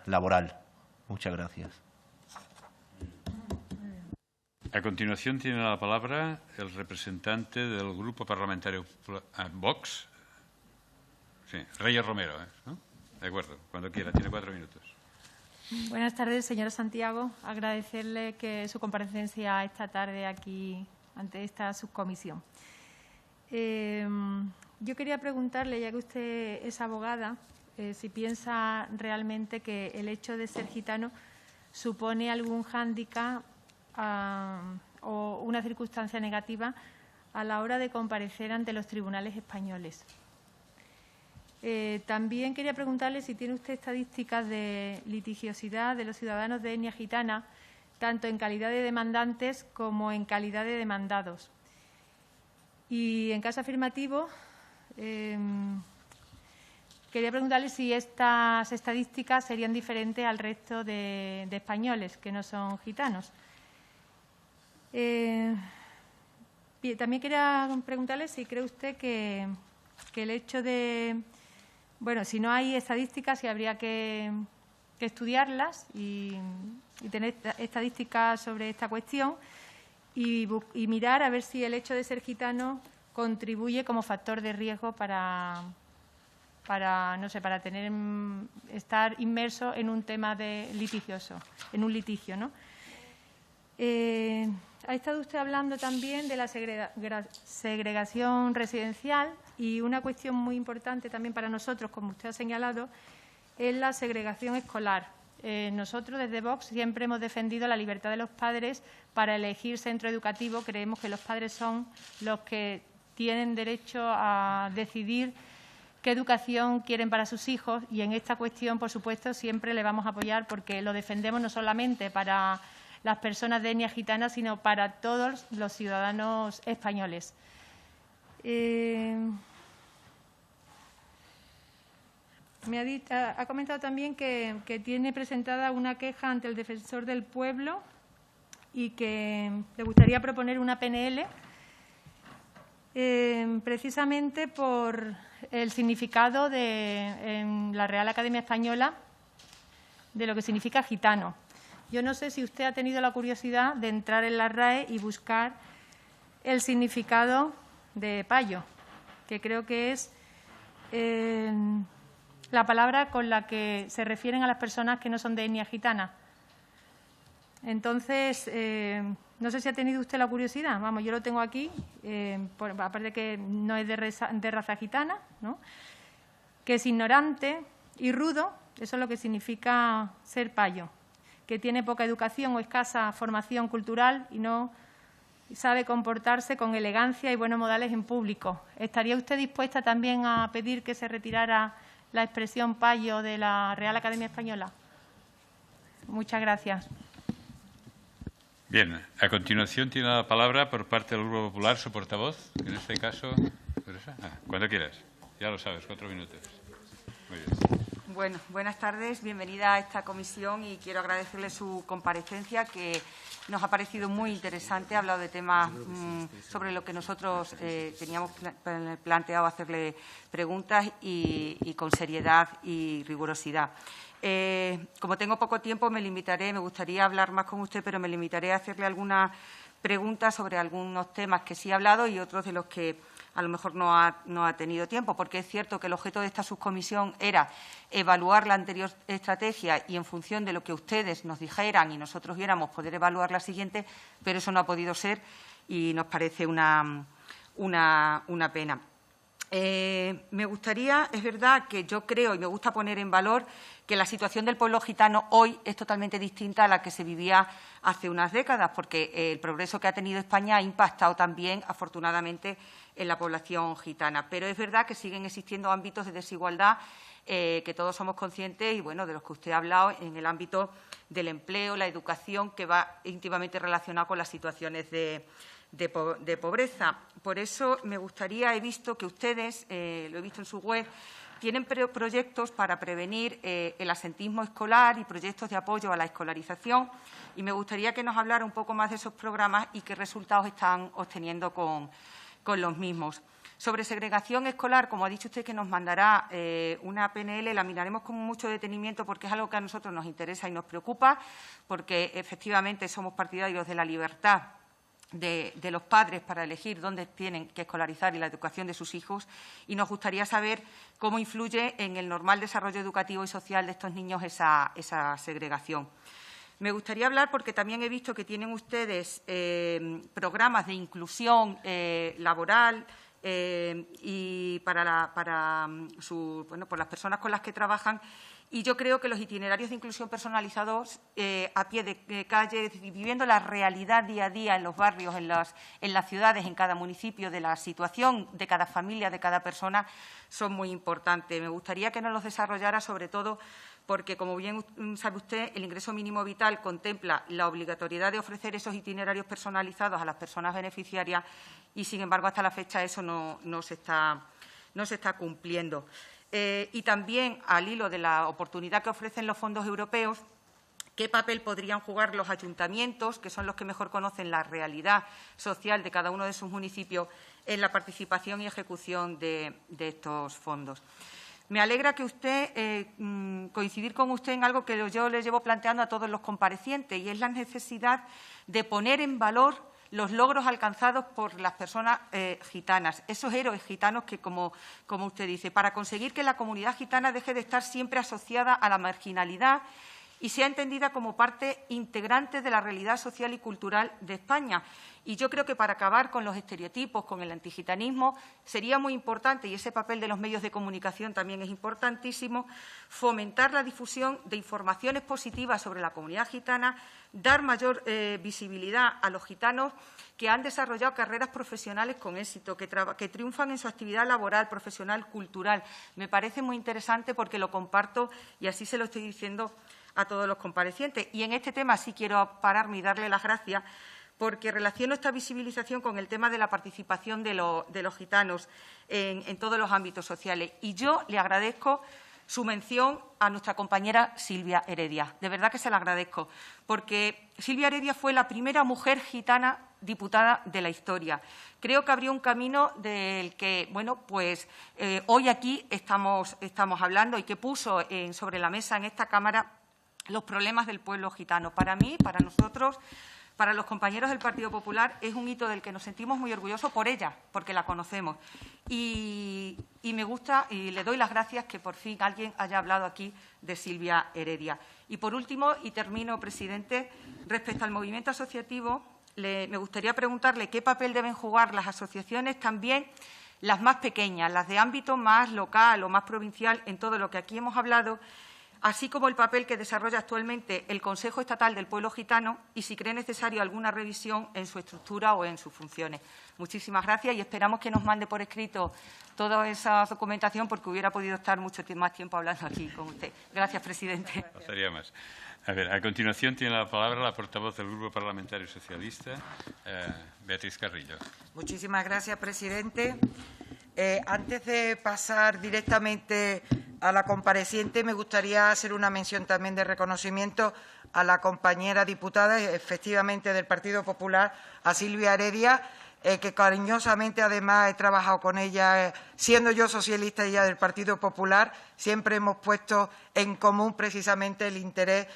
laboral? Muchas gracias. A continuación tiene la palabra el representante del Grupo Parlamentario Vox. Sí, Reyes Romero, ¿no? De acuerdo, cuando quiera, tiene 4 minutos. Buenas tardes, señora Santiago. Agradecerle que su comparecencia esta tarde aquí ante esta subcomisión. Yo quería preguntarle, ya que usted es abogada, si piensa realmente que el hecho de ser gitano supone algún hándicap o una circunstancia negativa a la hora de comparecer ante los tribunales españoles. También quería preguntarle si tiene usted estadísticas de litigiosidad de los ciudadanos de etnia gitana, tanto en calidad de demandantes como en calidad de demandados. Y en caso afirmativo, quería preguntarle si estas estadísticas serían diferentes al resto de españoles que no son gitanos. También quería preguntarle si cree usted que el hecho de, bueno, si no hay estadísticas, si habría que estudiarlas y tener estadísticas sobre esta cuestión y mirar a ver si el hecho de ser gitano contribuye como factor de riesgo para no sé, para estar inmerso en un tema litigioso, en un litigio, ¿no? Ha estado usted hablando también de la segregación residencial y una cuestión muy importante también para nosotros, como usted ha señalado, es la segregación escolar. Nosotros desde Vox siempre hemos defendido la libertad de los padres para elegir centro educativo. Creemos que los padres son los que tienen derecho a decidir qué educación quieren para sus hijos y en esta cuestión, por supuesto, siempre le vamos a apoyar porque lo defendemos no solamente para las personas de etnia gitana, sino para todos los ciudadanos españoles. Ha comentado también que tiene presentada una queja ante el Defensor del Pueblo y que le gustaría proponer una PNL precisamente por el significado en la Real Academia Española de lo que significa gitano. Yo no sé si usted ha tenido la curiosidad de entrar en la RAE y buscar el significado de payo, que creo que es la palabra con la que se refieren a las personas que no son de etnia gitana. Entonces, no sé si ha tenido usted la curiosidad. Vamos, yo lo tengo aquí, aparte de que no es de raza gitana, ¿no? Que es ignorante y rudo, eso es lo que significa ser payo, que tiene poca educación o escasa formación cultural y no sabe comportarse con elegancia y buenos modales en público. ¿Estaría usted dispuesta también a pedir que se retirara la expresión payo de la Real Academia Española? Muchas gracias. Bien, a continuación tiene la palabra por parte del Grupo Popular su portavoz, en este caso, cuando quieras, ya lo sabes, 4 minutos. Muy bien. Bueno, buenas tardes, bienvenida a esta comisión y quiero agradecerle su comparecencia que nos ha parecido muy interesante. Ha hablado de temas sobre lo que nosotros teníamos planteado hacerle preguntas y con seriedad y rigurosidad. Como tengo poco tiempo, me gustaría hablar más con usted, pero me limitaré a hacerle algunas preguntas sobre algunos temas que sí ha hablado y otros de los que a lo mejor no ha tenido tiempo, porque es cierto que el objeto de esta subcomisión era evaluar la anterior estrategia y en función de lo que ustedes nos dijeran y nosotros viéramos poder evaluar la siguiente, pero eso no ha podido ser y nos parece una pena. Me gustaría, es verdad que yo creo y me gusta poner en valor que la situación del pueblo gitano hoy es totalmente distinta a la que se vivía hace unas décadas, porque el progreso que ha tenido España ha impactado también, afortunadamente, en la población gitana. Pero es verdad que siguen existiendo ámbitos de desigualdad que todos somos conscientes y, bueno, de los que usted ha hablado en el ámbito del empleo, la educación, que va íntimamente relacionado con las situaciones de pobreza. Por eso me gustaría, he visto que ustedes, lo he visto en su web, tienen proyectos para prevenir el asentismo escolar y proyectos de apoyo a la escolarización y me gustaría que nos hablara un poco más de esos programas y qué resultados están obteniendo con los mismos. Sobre segregación escolar, como ha dicho usted que nos mandará una PNL, la miraremos con mucho detenimiento porque es algo que a nosotros nos interesa y nos preocupa, porque efectivamente somos partidarios de la libertad de los padres para elegir dónde tienen que escolarizar y la educación de sus hijos, y nos gustaría saber cómo influye en el normal desarrollo educativo y social de estos niños esa segregación. Me gustaría hablar, porque también he visto que tienen ustedes programas de inclusión laboral y por las personas con las que trabajan. Y yo creo que los itinerarios de inclusión personalizados a pie de calle, viviendo la realidad día a día en los barrios, en las ciudades, en cada municipio, de la situación de cada familia, de cada persona, son muy importantes. Me gustaría que nos los desarrollara, sobre todo porque, como bien sabe usted, el ingreso mínimo vital contempla la obligatoriedad de ofrecer esos itinerarios personalizados a las personas beneficiarias y, sin embargo, hasta la fecha eso no se está cumpliendo. Y también, al hilo de la oportunidad que ofrecen los fondos europeos, ¿qué papel podrían jugar los ayuntamientos, que son los que mejor conocen la realidad social de cada uno de sus municipios, en la participación y ejecución de estos fondos? Me alegra que usted, coincidir con usted en algo que yo le llevo planteando a todos los comparecientes, y es la necesidad de poner en valor los logros alcanzados por las personas gitanas, esos héroes gitanos que, como usted dice, para conseguir que la comunidad gitana deje de estar siempre asociada a la marginalidad y sea entendida como parte integrante de la realidad social y cultural de España. Y yo creo que para acabar con los estereotipos, con el antigitanismo, sería muy importante, y ese papel de los medios de comunicación también es importantísimo, fomentar la difusión de informaciones positivas sobre la comunidad gitana, dar mayor visibilidad a los gitanos que han desarrollado carreras profesionales con éxito, que triunfan en su actividad laboral, profesional, cultural. Me parece muy interesante porque lo comparto y así se lo estoy diciendo a todos los comparecientes. Y en este tema sí quiero pararme y darle las gracias, porque relaciono esta visibilización con el tema de la participación de los gitanos en todos los ámbitos sociales. Y yo le agradezco su mención a nuestra compañera Silvia Heredia. De verdad que se la agradezco, porque Silvia Heredia fue la primera mujer gitana diputada de la historia. Creo que abrió un camino del que, hoy aquí estamos hablando y que puso sobre la mesa en esta Cámara los problemas del pueblo gitano. Para mí, para nosotros, para los compañeros del Partido Popular, es un hito del que nos sentimos muy orgullosos por ella, porque la conocemos. Y me gusta y le doy las gracias que por fin alguien haya hablado aquí de Silvia Heredia. Y por último, y termino, presidente, respecto al movimiento asociativo, me gustaría preguntarle qué papel deben jugar las asociaciones, también las más pequeñas, las de ámbito más local o más provincial, en todo lo que aquí hemos hablado, así como el papel que desarrolla actualmente el Consejo Estatal del Pueblo Gitano y si cree necesario alguna revisión en su estructura o en sus funciones. Muchísimas gracias y esperamos que nos mande por escrito toda esa documentación, porque hubiera podido estar mucho más tiempo hablando aquí con usted. Gracias, presidente. Pasaría más. A continuación tiene la palabra la portavoz del Grupo Parlamentario Socialista, Beatriz Carrillo. Muchísimas gracias, presidente. Antes de pasar directamente a la compareciente, me gustaría hacer una mención también de reconocimiento a la compañera diputada, efectivamente del Partido Popular, a Silvia Heredia, que cariñosamente además he trabajado con ella, siendo yo socialista y ella del Partido Popular, siempre hemos puesto en común precisamente el interés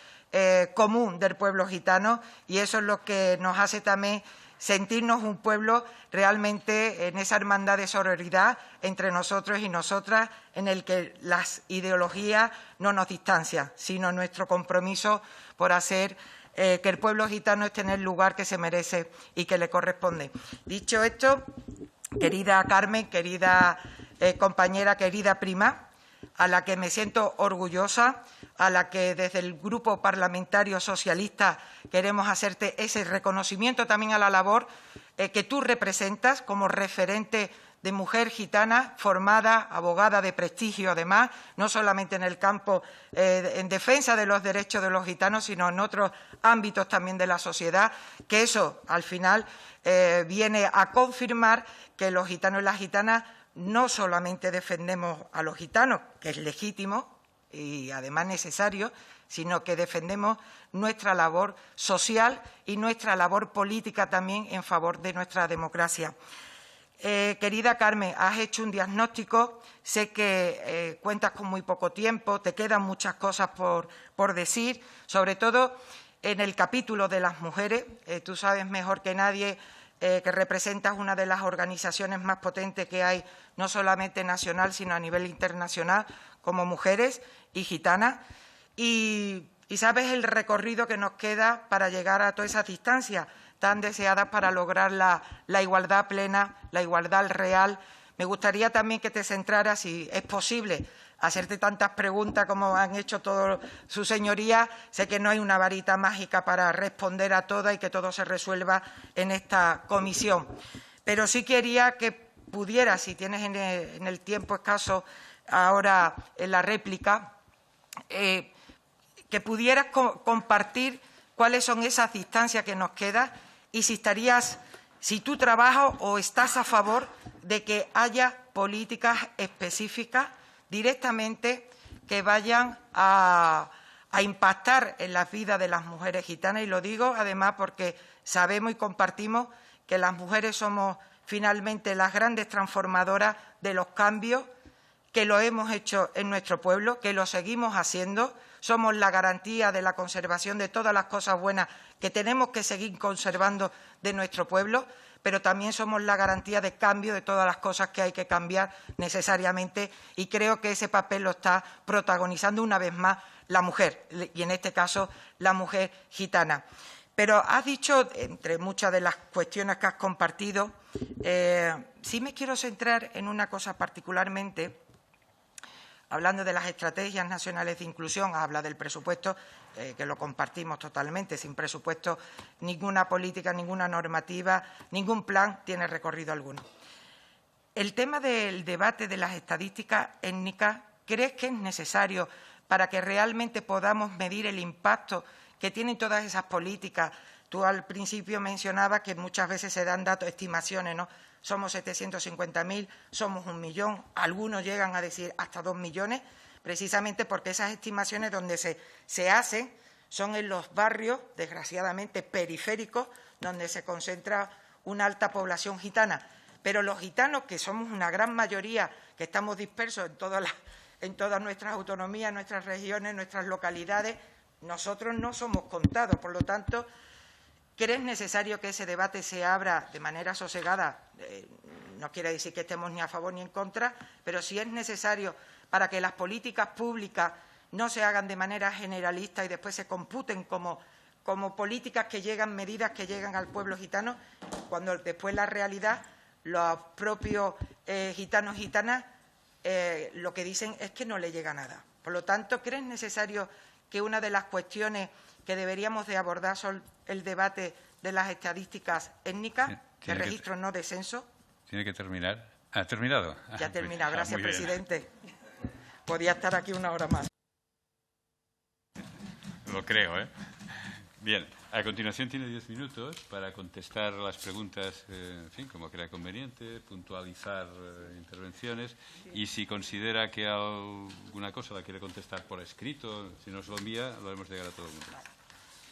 común del pueblo gitano, y eso es lo que nos hace también sentirnos un pueblo realmente en esa hermandad de sororidad entre nosotros y nosotras, en el que las ideologías no nos distancian, sino nuestro compromiso por hacer que el pueblo gitano esté en el lugar que se merece y que le corresponde. Dicho esto, querida Carmen, querida compañera, querida prima, a la que me siento orgullosa, a la que desde el Grupo Parlamentario Socialista queremos hacerte ese reconocimiento también a la labor que tú representas como referente de mujer gitana, formada, abogada de prestigio, además, no solamente en el campo en defensa de los derechos de los gitanos, sino en otros ámbitos también de la sociedad, que eso, al final, viene a confirmar que los gitanos y las gitanas no solamente defendemos a los gitanos, que es legítimo y además necesario, sino que defendemos nuestra labor social y nuestra labor política también en favor de nuestra democracia. Querida Carmen, has hecho un diagnóstico, sé que cuentas con muy poco tiempo, te quedan muchas cosas por decir, sobre todo en el capítulo de las mujeres. Tú sabes mejor que nadie que representas una de las organizaciones más potentes que hay, no solamente nacional, sino a nivel internacional, como Mujeres y Gitanas. Y sabes el recorrido que nos queda para llegar a todas esas distancias tan deseadas para lograr la igualdad plena, la igualdad real. Me gustaría también que te centraras, si es posible, hacerte tantas preguntas como han hecho todas sus señorías. Sé que no hay una varita mágica para responder a todas y que todo se resuelva en esta comisión. Pero sí quería que pudieras, si tienes en el tiempo escaso ahora en la réplica, que pudieras compartir cuáles son esas distancias que nos quedan y si tú trabajas o estás a favor de que haya políticas específicas directamente que vayan a impactar en la vida de las mujeres gitanas. Y lo digo además porque sabemos y compartimos que las mujeres somos finalmente las grandes transformadoras de los cambios, que lo hemos hecho en nuestro pueblo, que lo seguimos haciendo. Somos la garantía de la conservación de todas las cosas buenas que tenemos que seguir conservando de nuestro pueblo, pero también somos la garantía de cambio de todas las cosas que hay que cambiar necesariamente, y creo que ese papel lo está protagonizando una vez más la mujer, y en este caso la mujer gitana. Pero has dicho, entre muchas de las cuestiones que has compartido, sí me quiero centrar en una cosa particularmente. Hablando de las estrategias nacionales de inclusión, habla del presupuesto, que lo compartimos totalmente. Sin presupuesto, ninguna política, ninguna normativa, ningún plan tiene recorrido alguno. El tema del debate de las estadísticas étnicas, ¿crees que es necesario para que realmente podamos medir el impacto que tienen todas esas políticas? Tú al principio mencionabas que muchas veces se dan datos, estimaciones, ¿no? Somos 750.000, somos 1 millón, algunos llegan a decir hasta 2 millones, precisamente porque esas estimaciones donde se hacen son en los barrios, desgraciadamente periféricos, donde se concentra una alta población gitana. Pero los gitanos, que somos una gran mayoría, que estamos dispersos en todas nuestras autonomías, nuestras regiones, nuestras localidades, nosotros no somos contados. Por lo tanto, ¿crees necesario que ese debate se abra de manera sosegada? No quiere decir que estemos ni a favor ni en contra, pero sí es necesario para que las políticas públicas no se hagan de manera generalista y después se computen como políticas que llegan, medidas que llegan al pueblo gitano, cuando después la realidad, los propios gitanos y gitanas lo que dicen es que no le llega nada. Por lo tanto, ¿crees necesario que una de las cuestiones que deberíamos de abordar son el debate de las estadísticas étnicas, de registro, no de censo? Tiene que terminar. ¿Ha terminado? Ya ha terminado. Gracias, muy bien. presidente. Podía estar aquí 1 hora más. Lo creo, ¿eh? Bien, a continuación tiene 10 minutos para contestar las preguntas, en fin, como crea conveniente, puntualizar intervenciones, y si considera que alguna cosa la quiere contestar por escrito, si nos lo envía, lo haremos llegar a todo el mundo.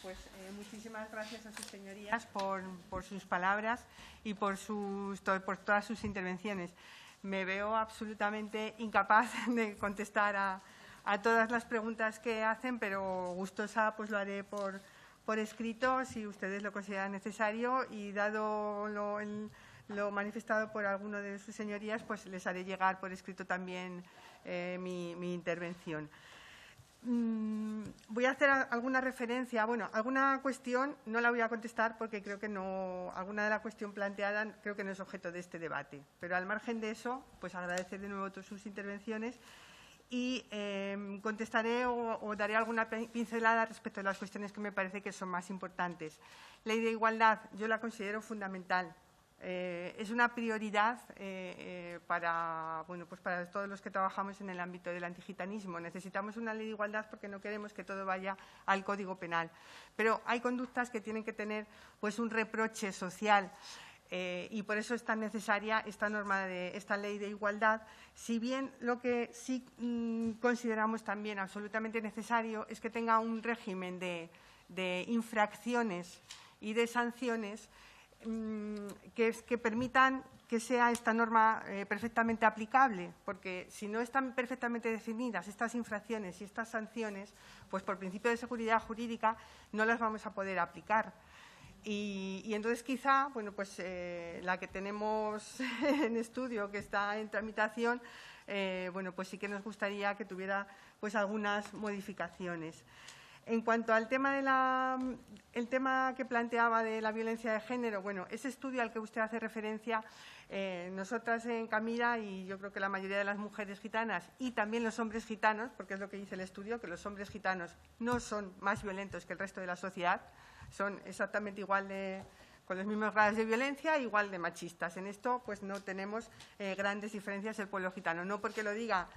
Pues muchísimas gracias a sus señorías por sus palabras y por todas sus intervenciones. Me veo absolutamente incapaz de contestar a todas las preguntas que hacen, pero gustosa pues lo haré por escrito si ustedes lo consideran necesario, y dado lo manifestado por alguno de sus señorías, pues les haré llegar por escrito también mi intervención. Voy a hacer alguna referencia, alguna cuestión no la voy a contestar porque creo que no, alguna de la cuestión planteada creo que no es objeto de este debate, pero al margen de eso, pues agradecer de nuevo todas sus intervenciones y contestaré o daré alguna pincelada respecto a las cuestiones que me parece que son más importantes. Ley de igualdad, yo la considero fundamental. Es una prioridad para todos los que trabajamos en el ámbito del antigitanismo. Necesitamos una ley de igualdad porque no queremos que todo vaya al Código Penal. Pero hay conductas que tienen que tener pues un reproche social y por eso es tan necesaria esta esta ley de igualdad. Si bien lo que sí consideramos también absolutamente necesario es que tenga un régimen de infracciones y de sanciones que permitan que sea esta norma perfectamente aplicable, porque si no están perfectamente definidas estas infracciones y estas sanciones, pues por principio de seguridad jurídica no las vamos a poder aplicar. Y entonces quizá, bueno, pues la que tenemos en estudio, que está en tramitación, bueno, pues sí que nos gustaría que tuviera pues algunas modificaciones. En cuanto al tema el tema que planteaba de la violencia de género, bueno, ese estudio al que usted hace referencia, nosotras en Camira, y yo creo que la mayoría de las mujeres gitanas y también los hombres gitanos, porque es lo que dice el estudio, que los hombres gitanos no son más violentos que el resto de la sociedad, son exactamente igual con los mismos grados de violencia, igual de machistas. En esto pues no tenemos grandes diferencias el pueblo gitano, no porque lo diga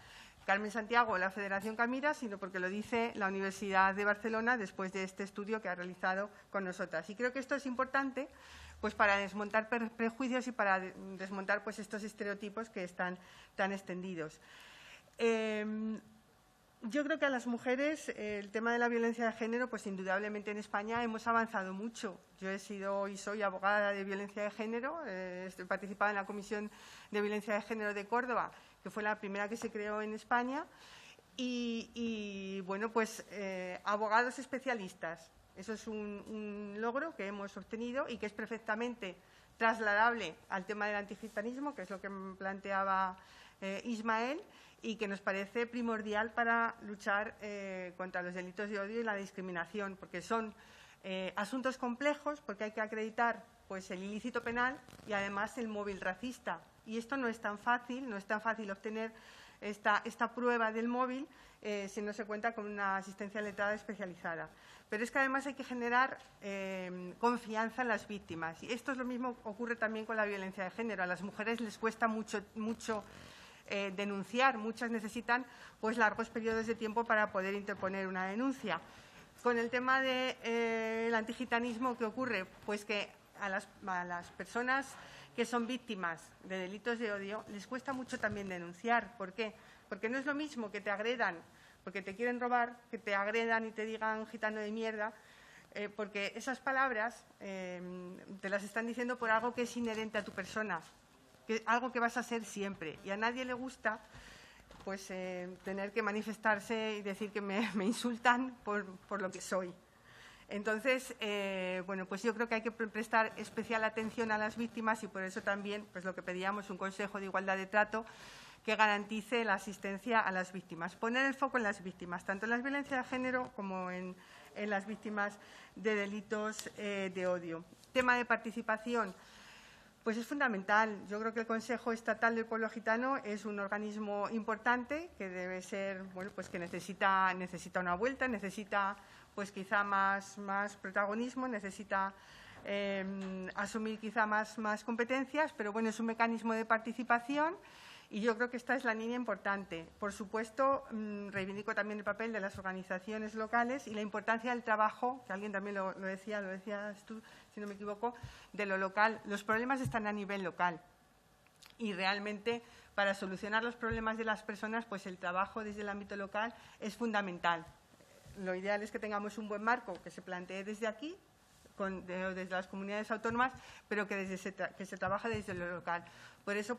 Carmen Santiago o la Federación Camira, sino porque lo dice la Universidad de Barcelona después de este estudio que ha realizado con nosotras. Y creo que esto es importante pues para desmontar prejuicios y para desmontar pues estos estereotipos que están tan extendidos. Yo creo que a las mujeres el tema de la violencia de género, pues indudablemente en España hemos avanzado mucho. Yo he sido y soy abogada de violencia de género, estoy participada en la Comisión de Violencia de Género de Córdoba, que fue la primera que se creó en España, y bueno, pues abogados especialistas. Eso es un logro que hemos obtenido y que es perfectamente trasladable al tema del antigitanismo, que es lo que planteaba Ismael, y que nos parece primordial para luchar contra los delitos de odio y la discriminación, porque son asuntos complejos, porque hay que acreditar pues, el ilícito penal y además el móvil racista. Y esto no es tan fácil, obtener esta prueba del móvil si no se cuenta con una asistencia letrada especializada. Pero es que además hay que generar confianza en las víctimas. Y esto es lo mismo que ocurre también con la violencia de género. A las mujeres les cuesta mucho denunciar, muchas necesitan pues largos periodos de tiempo para poder interponer una denuncia. Con el tema del antigitanismo, ¿qué ocurre? Pues que a las personas que son víctimas de delitos de odio les cuesta mucho también denunciar. ¿Por qué? Porque no es lo mismo que te agredan porque te quieren robar, que te agredan y te digan gitano de mierda, porque esas palabras te las están diciendo por algo que es inherente a tu persona, algo que vas a ser siempre. Y a nadie le gusta pues tener que manifestarse y decir que me insultan por lo que soy. Entonces, bueno, pues yo creo que hay que prestar especial atención a las víctimas y por eso también pues lo que pedíamos un Consejo de Igualdad de Trato que garantice la asistencia a las víctimas. Poner el foco en las víctimas, tanto en la violencia de género como en las víctimas de delitos de odio. Tema de participación. Pues es fundamental. Yo creo que el Consejo Estatal del Pueblo Gitano es un organismo importante que debe ser, bueno, pues que necesita una vuelta, necesita pues quizá más protagonismo, necesita asumir quizá más competencias, pero bueno, es un mecanismo de participación y yo creo que esta es la línea importante. Por supuesto, reivindico también el papel de las organizaciones locales y la importancia del trabajo, que alguien también lo decías tú, si no me equivoco, de lo local. Los problemas están a nivel local y realmente para solucionar los problemas de las personas, pues el trabajo desde el ámbito local es fundamental. Lo ideal es que tengamos un buen marco que se plantee desde aquí, desde las comunidades autónomas, pero que se trabaje desde lo local. Por eso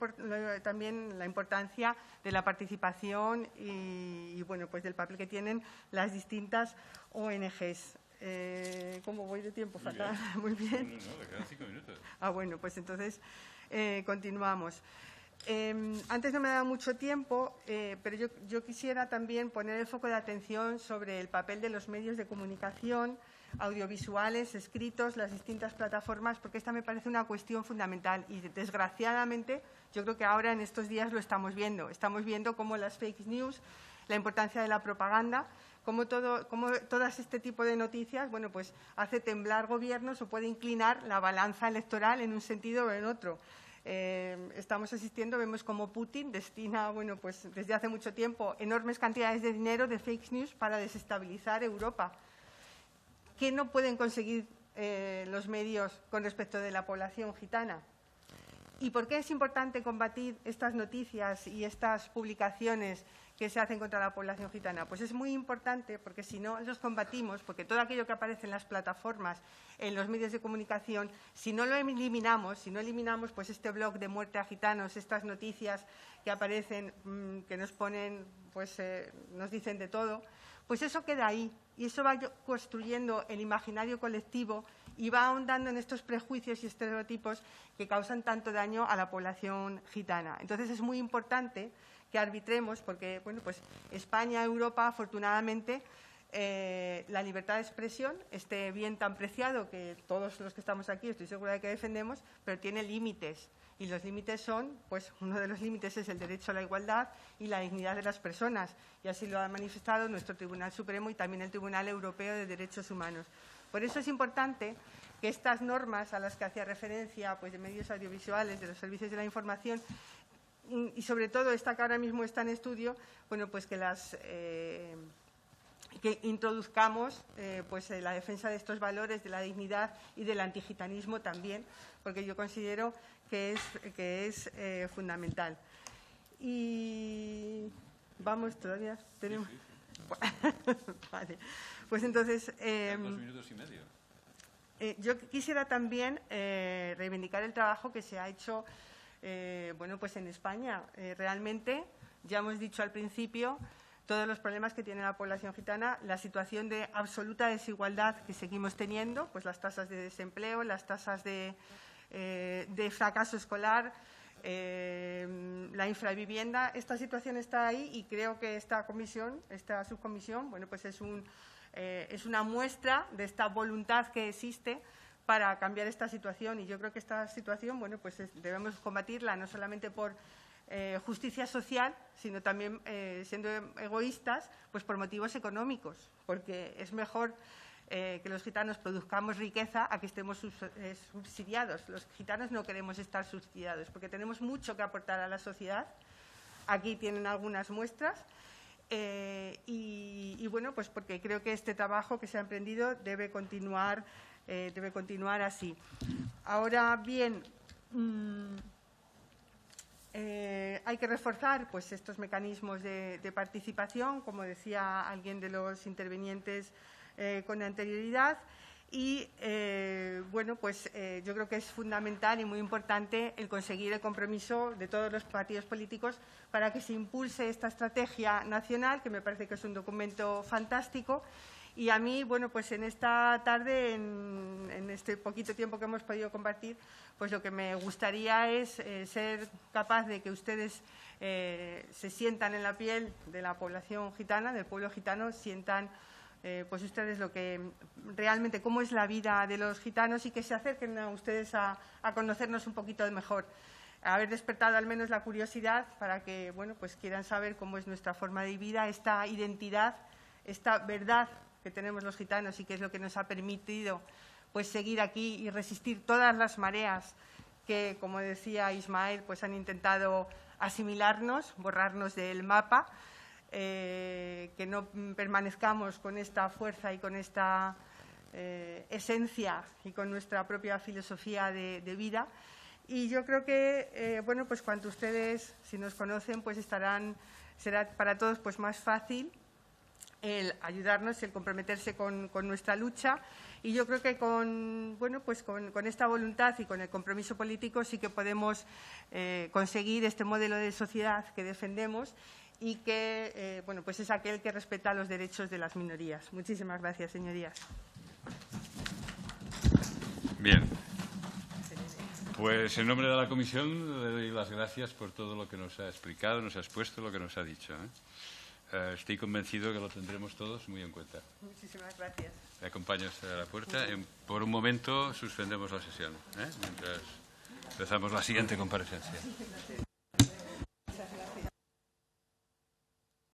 también la importancia de la participación y bueno, pues del papel que tienen las distintas ONGs. ¿Cómo voy de tiempo? Fatal. Muy bien. No, me quedan 5 minutos. Bueno, pues entonces continuamos. Antes no me ha dado mucho tiempo, pero yo quisiera también poner el foco de atención sobre el papel de los medios de comunicación, audiovisuales, escritos, las distintas plataformas, porque esta me parece una cuestión fundamental y, desgraciadamente, yo creo que ahora en estos días lo estamos viendo. Estamos viendo cómo las fake news, la importancia de la propaganda, cómo todas este tipo de noticias, bueno, pues hace temblar gobiernos o puede inclinar la balanza electoral en un sentido o en otro. Estamos asistiendo, vemos cómo Putin destina, bueno, pues desde hace mucho tiempo enormes cantidades de dinero de fake news para desestabilizar Europa. ¿Qué no pueden conseguir los medios con respecto de la población gitana? ¿Y por qué es importante combatir estas noticias y estas publicaciones que se hacen contra la población gitana? Pues es muy importante porque si no los combatimos, porque todo aquello que aparece en las plataformas, en los medios de comunicación, si no lo eliminamos, si no eliminamos pues este blog de muerte a gitanos, estas noticias que aparecen, que nos ponen, pues nos dicen de todo, pues eso queda ahí y eso va construyendo el imaginario colectivo y va ahondando en estos prejuicios y estereotipos que causan tanto daño a la población gitana. Entonces, es muy importante que arbitremos, porque bueno, pues España, Europa, afortunadamente, la libertad de expresión, este bien tan preciado que todos los que estamos aquí estoy segura de que defendemos, pero tiene límites. Y los límites son, pues uno de los límites es el derecho a la igualdad y la dignidad de las personas. Y así lo ha manifestado nuestro Tribunal Supremo y también el Tribunal Europeo de Derechos Humanos. Por eso es importante que estas normas a las que hacía referencia, pues de medios audiovisuales, de los servicios de la información, y sobre todo esta que ahora mismo está en estudio, bueno, pues que las que introduzcamos pues la defensa de estos valores, de la dignidad y del antigitanismo también, porque yo considero que es fundamental. Y vamos, todavía tenemos. Sí. Vale, pues entonces. 2 minutos y medio. Yo quisiera también reivindicar el trabajo que se ha hecho, bueno, pues en España. Realmente, ya hemos dicho al principio, todos los problemas que tiene la población gitana, la situación de absoluta desigualdad que seguimos teniendo, pues las tasas de desempleo, las tasas de fracaso escolar, la infravivienda. Esta situación está ahí y creo que esta subcomisión, bueno, pues es una muestra de esta voluntad que existe para cambiar esta situación. Y yo creo que esta situación, bueno, pues debemos combatirla no solamente por justicia social, sino también siendo egoístas, pues por motivos económicos, porque es mejor que los gitanos produzcamos riqueza a que estemos subsidiados. Los gitanos no queremos estar subsidiados porque tenemos mucho que aportar a la sociedad. Aquí tienen algunas muestras y bueno, pues porque creo que este trabajo que se ha emprendido debe continuar así. Ahora bien, hay que reforzar pues estos mecanismos de participación, como decía alguien de los intervinientes con anterioridad, y bueno, pues yo creo que es fundamental y muy importante el conseguir el compromiso de todos los partidos políticos para que se impulse esta estrategia nacional, que me parece que es un documento fantástico. Y a mí, bueno, pues en esta tarde, en este poquito tiempo que hemos podido compartir, pues lo que me gustaría es ser capaz de que ustedes se sientan en la piel de la población gitana, del pueblo gitano, sientan pues ustedes lo que realmente cómo es la vida de los gitanos y que se acerquen a ustedes a conocernos un poquito mejor. Haber despertado al menos la curiosidad para que, bueno, pues quieran saber cómo es nuestra forma de vida, esta identidad, esta verdad que tenemos los gitanos y que es lo que nos ha permitido pues seguir aquí y resistir todas las mareas que, como decía Ismael, pues han intentado asimilarnos, borrarnos del mapa, que no permanezcamos con esta fuerza y con esta esencia y con nuestra propia filosofía de vida. Y yo creo que, bueno, pues cuando ustedes, si nos conocen, pues será para todos pues más fácil el ayudarnos, el comprometerse con nuestra lucha. Y yo creo que con esta voluntad y con el compromiso político sí que podemos conseguir este modelo de sociedad que defendemos y que bueno, pues es aquel que respeta los derechos de las minorías. Muchísimas gracias, señorías. Bien. Pues en nombre de la comisión le doy las gracias por todo lo que nos ha explicado, nos ha expuesto, lo que nos ha dicho. Estoy convencido que lo tendremos todos muy en cuenta. Muchísimas gracias. Le acompaño hasta la puerta. Por un momento suspendemos la sesión, mientras empezamos la siguiente comparecencia.